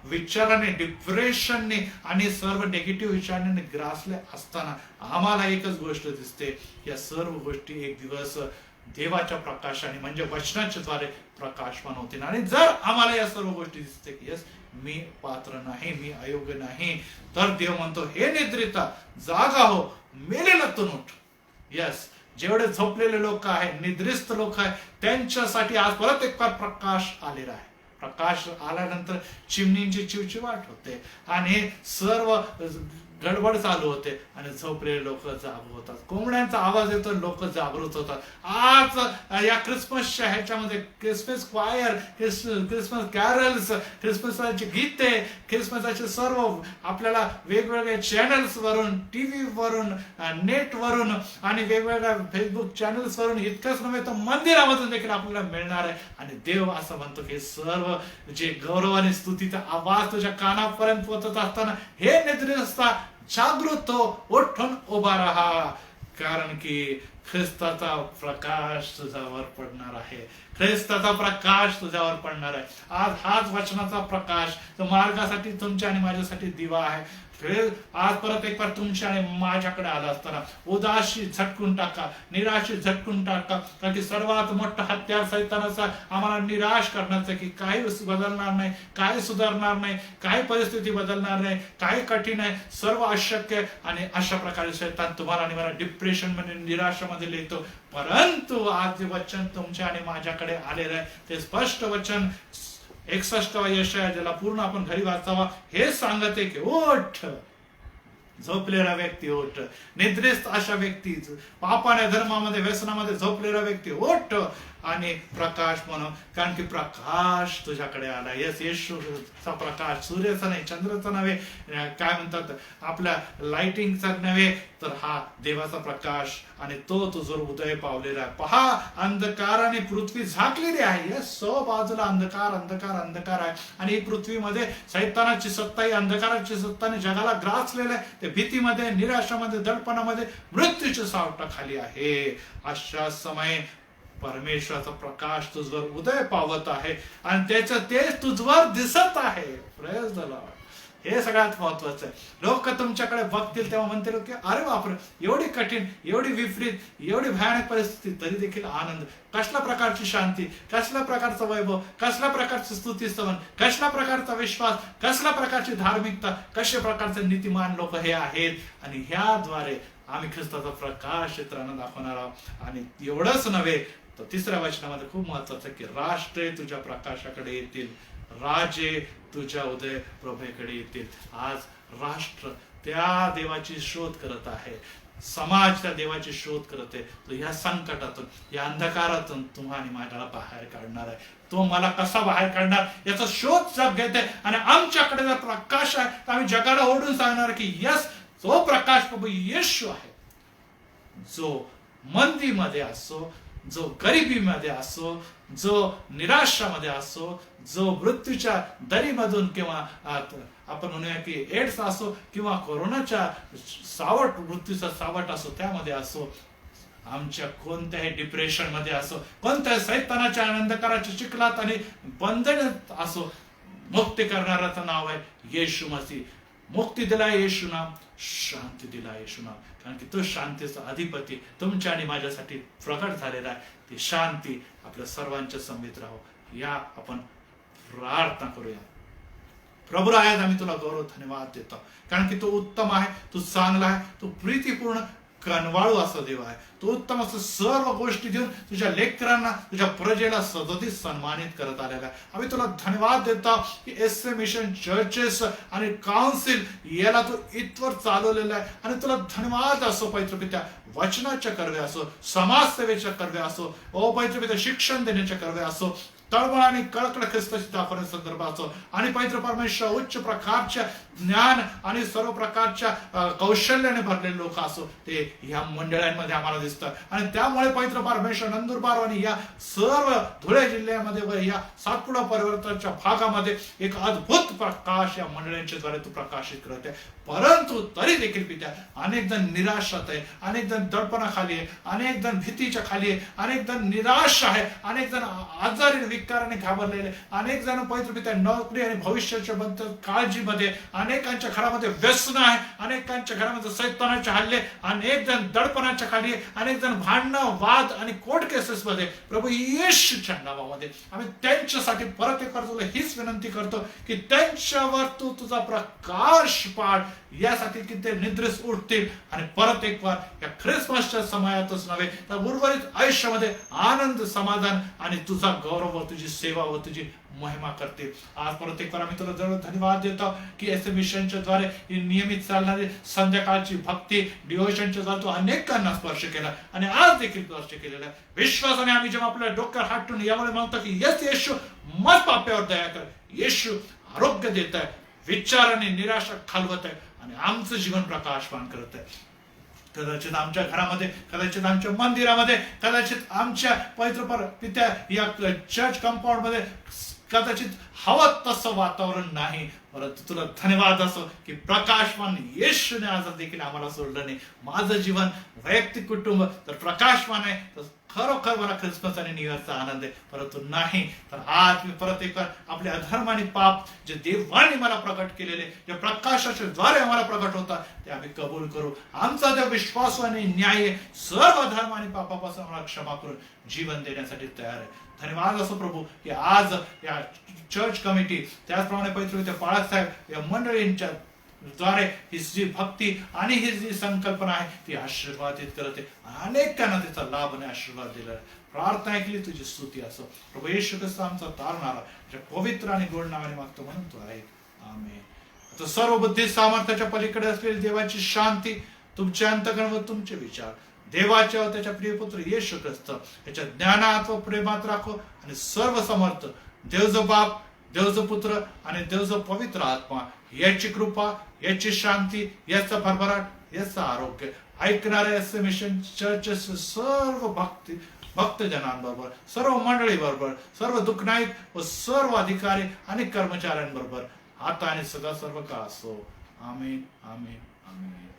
विचाराने, डिप्रेशनने आणि सर्व निगेटिव्ह विचाराने ग्रासले असताना आम्हाला एकच गोष्ट दिसते, या सर्व गोष्टी एक दिवस देवाच्या प्रकाशाने म्हणजे वचनाच्या द्वारे प्रकाशमान होतील. आणि जर आम्हाला या सर्व गोष्टी दिसते की यस मी पात्र नाही, मी अयोग्य नाही, तर देव म्हणतो हे निद्रिता जागा हो, मेलेलातून उठ. यस, जेवढे झोपलेले लोक आहे, निद्रिस्त लोक आहे, त्यांच्यासाठी आज परत एक प्रकाश आलेला आहे. प्रकाश आल्यानंतर चिमणींची चिवचिवाट होते आणि सर्व गडबड चालू होते आणि झोपलेले लोक जाग होतात. कोंबड्यांचा आवाज येतो, लोक जागृत होतात. आज या क्रिसमसच्या ह्याच्यामध्ये क्रिसमस क्वायर, क्रिसमस कॅरल्स, क्रिसमसचे गीते, क्रिसमसचे सर्व आपल्याला वेगवेगळ्या चॅनल्स वरून, टीव्ही वरून, नेट वरून आणि वेगवेगळ्या फेसबुक चॅनल्स वरून, इतकंच नव्हे तर मंदिरामधून देखील आपल्याला मिळणार आहे. आणि देव असं म्हणतो की सर्व जे गौरव आणि स्तुतीचा आवाज तुझ्या कानापर्यंत पोहोचत असताना हे निद्रिस्ता जागृत हो, उठून उभा राहा, कारण की ख्रिस्ताचा प्रकाश तुझ्यावर पडणार आहे. ख्रिस्ताचा प्रकाश तुझ्यावर पडणार आहे. आज हाच वचनाचा प्रकाश तो मार्गासाठी तुमच्या आणि माझ्यासाठी दिवा आहे. आज परत एक बार तुमच्या आणि माझ्याकडे आला असताना उदासी झटकून टाका, निराशी झटकून टाका, कारण की सर्वात मोठं हत्यार सैतानाचा आम्हाला निराश करण्याचं की काही बदलणार नाही, काही सुधारणार नाही, काही परिस्थिती बदलणार नाही, काही कठीण आहे, सर्व अशक्य. आणि अशा प्रकारे सैतान तुम्हाला आणि मला डिप्रेशन मध्ये, निराशामध्ये लिहितो. परंतु आज जे वचन तुमच्या आणि माझ्याकडे आलेलं आहे ते स्पष्ट वचन 61 यशाया, ज्याला पूर्ण आपण घरी वाचावा, हे सांगते की उठ, झोपलेला व्यक्ती उठ, निद्रिस्त अशा व्यक्ती, पापाने, धर्मामध्ये, व्यसनामध्ये झोपलेला व्यक्ती उठ आणि प्रकाश म्हणून, कारण की प्रकाश तुझ्याकडे आला. यस, येशूचा प्रकाश, सूर्याचा नाही, चंद्राचा नव्हे, काय म्हणतात आपल्या लाइटिंगचा नव्हे, तर हा देवाचा प्रकाश आणि तो तुझं उदय पावलेला आहे. पहा, अंधकाराने पृथ्वी झाकलेली आहे. यस, सो बाजूला अंधकार अंधकार अंधकार आहे आणि पृथ्वीमध्ये सैतानाची सत्ता, ही अंधकाराची सत्ताने जगाला ग्रासलेलं आहे. ते भीतीमध्ये, निराशामध्ये, दडपणामध्ये, मृत्यूच्या सावटाखाली आहे. अशा समय परमेश्वराचा प्रकाश तुझवर उदय पावत आहे आणि त्याचं तेज तुझवर दिसत आहे. Praise the Lord. हे सगळ्यात महत्वाचं आहे. लोक तुमच्याकडे बघतील तेव्हा म्हणतील की अरे बापरे, एवढी कठीण, एवढी विपरीत, एवढी भयानक परिस्थिती, तरी देखील आनंद. कसल्या प्रकारची शांती, कसल्या प्रकारचं वैभव, कसल्या प्रकारचं स्तुतीस्तवन, कसल्या प्रकारचा विश्वास, कसल्या प्रकारची धार्मिकता, कशा प्रकारचे नीतिमान लोक हे आहेत. आणि ह्याद्वारे आम्ही ख्रिस्ताचा प्रकाश इतरांना दाखवणार आहोत. आणि एवढंच नव्हे तर तिसऱ्या वचनामध्ये खूप महत्वाचं की राष्ट्रे तुझ्या प्रकाशाकडे येतील, राजे तुझ्या उदय प्रभेकडे येतील. आज राष्ट्र त्या देवाची शोध करत आहे, समाज त्या देवाची शोध करत आहे. तो ह्या संकटातून, या अंधकारातून तुम्हा आणि माझ्याला बाहेर काढणार आहे. तो मला कसा बाहेर काढणार याचा शोध जग घेत आहे. आणि आमच्याकडे जर प्रकाश आहे तर आम्ही जगाला ओढून सांगणार की यस, तो प्रकाश प्रभू येशू आहे, जो मंदीमध्ये असो, जो गरिबीमध्ये असो, जो निराशामध्ये असो, जो मृत्यूच्या दरीमधून किंवा आपण म्हणूया की एड्स असो किंवा कोरोनाच्या सावट, मृत्यूचा सावट असो, त्यामध्ये असो, आमच्या कोणत्याही डिप्रेशन मध्ये असो, कोणत्याही सैतानाच्या अंधकाराच्या चिखलात आणि बंधनात असो, मुक्ती करणाराचं नाव आहे येशू मसीह. मुक्ती दिला येशू नाम, शांती दिला येशू नाम, कारण की तो शांतीचा अधिपती तुमच्या आणि माझ्यासाठी प्रकट झालेला आहे. ती शांती आपल्या सर्वांच्या समेत राहो. या आपण प्रार्थना करूया. प्रभू आज आम्ही तुला गौरव धन्यवाद देतो, कारण की तू उत्तम आहे, तू चांगला आहे, तू प्रीतीपूर्ण कनवाळू असा देव आहे. तू उत्तम असं सर्व गोष्टी देऊन तुझ्या लेकरांना, तुझ्या प्रजेला सदोदित सन्मानित करत आलेला आहे. आम्ही तुला धन्यवाद देतो की एसए मिशन चर्चेस आणि काउन्सिल याला तू इथवर चालवलेलं आहे. आणि तुला धन्यवाद असो पवित्र पित्या, वचनाच्या कर्वे असो, समाजसेवेच्या कर्वे असो, ओ पवित्र पित्या शिक्षण देण्याच्या कर्वे असो, तळमळ आणि कळकळ ख्रिस्ताची दाखवण्या संदर्भात असो, आणि पवित्र परमेश्वर उच्च प्रकारच्या ज्ञान आणि सर्व प्रकारच्या कौशल्याने भरलेले लोक असो, ते ह्या मंडळांमध्ये आम्हाला दिसतात. आणि त्यामुळे पवित्र परमेश्वर नंदुरबार आणि या सर्व धुळे जिल्ह्यामध्ये व या सातपुडा परिवर्तनाच्या भागामध्ये एक अद्भुत प्रकाश या मंडळांच्या द्वारे तू प्रकाशित करत आहे. परंतु तरी देखील पित्या अनेक जण निराशात आहे, अनेक जण दडपणाखाली आहे, अनेक जण भीतीच्या खाली आहे, अनेक जण निराश आहे, अनेक जण आजारी विकाराने घाबरलेले, अनेक जण पवित्र पित्या नोकरी आणि भविष्याच्या बद्दल काळजीमध्ये, अनेकांच्या घरामध्ये व्यसन आहे, अनेकांच्या घरामध्ये सैतानाचे हल्ले, अनेक जण दडपणाच्या खाली आहे, अनेक जण भांडणं, वाद आणि कोर्ट केसेस मध्ये. प्रभू येशूच्या नावामध्ये आम्ही त्यांच्यासाठी परत एक तुला हीच विनंती करतो की त्यांच्यावर तू तुझा प्रकाश पाड, यासाठी की ते निद्रेस उठतील आणि परत एक वार या ख्रिसमसच्या समयातच नव्हे तर उर्वरित आयुष्यामध्ये आनंद, समाधान आणि तुझा गौरव व तुझी सेवा व तुझी महिमा करतील. आज परत एक वार आम्ही तुला जरूर धन्यवाद देतो की एस मिशनच्या द्वारे ही नियमित चालणारी संध्याकाळची भक्ती डिव्होशनच्या द्वारे तू अनेकांना स्पर्श केला आणि आज देखील स्पर्श केलेला आहे. विश्वासाने आम्ही जेव्हा आपल्या डोक्यावर हात ठेवून यामुळे म्हणतो की येस येशू मग पाप्यावर दया कर, येशू आरोग्य देत आहे, विचाराने निराशा घालवत आहे आणि आमचं जीवन प्रकाशवान करत आहे. कदाचित आमच्या घरामध्ये, कदाचित आमच्या मंदिरामध्ये, कदाचित आमच्या पवित्र पित्या या चर्च कंपाऊंड मध्ये कदाचित हवं तसं वातावरण नाही, परंतु तुला धन्यवाद असो की प्रकाशवान येशूने आज देखील आम्हाला सोडलं नाही. माझं जीवन, वैयक्तिक कुटुंब तर प्रकाशवान आहे, तर खरोखर मला ख्रिसमस आणि न्यू इयरचा आनंद आहे. परंतु नाही तर आज मी परत एक आपले अधर्म आणि पाप जे देवाने मला प्रकट केलेले, जे प्रकाशाच्या द्वारे आम्हाला प्रकट होता, ते आम्ही कबूल करू. आमचा त्या विश्वास आणि न्याय सर्व धर्म आणि पापापासून आम्हाला क्षमा करून जीवन देण्यासाठी तयार आहे. धन्यवाद असो प्रभू की आज या चर्च कमिटी, त्याचप्रमाणे पवित्र बाळासाहेब या मंडळींच्या द्वारे ही जी भक्ती आणि ही जी संकल्पना आहे ती आशीर्वादित करते, अनेकांना त्याचा लाभ आणि आशीर्वाद दिला. प्रार्थना ऐकली, तुझी स्तुती असो. प्रभू येशू ख्रिस्त आमचा तारणारा पवित्र आणि गोड नावाने मागतो म्हणून तो आहे. आमेन. आता सर्व बुद्धी सामर्थ्याच्या पलीकडे असलेली देवाची शांती तुमच्या अंतःकरण व तुमचे विचार देवाच्या व त्याच्या प्रियपुत्र येशू ख्रिस्त याच्या ज्ञानात व प्रेमात राखो. आणि सर्व समर्थ देव जो बाप, देव जो पुत्र आणि देव जो पवित्र आत्मा याची कृपा, याची शांती, याचा भरभराट, याचं आरोग्य ऐकणाऱ्या एस मिशन चर्चेस सर्व भक्तजनांबरोबर, सर्व मंडळी बरोबर, सर्व दुःखनायक व सर्व अधिकारी आणि कर्मचाऱ्यांबरोबर आता आणि सदा सर्व का असो. आमेन, आमेन, आमेन.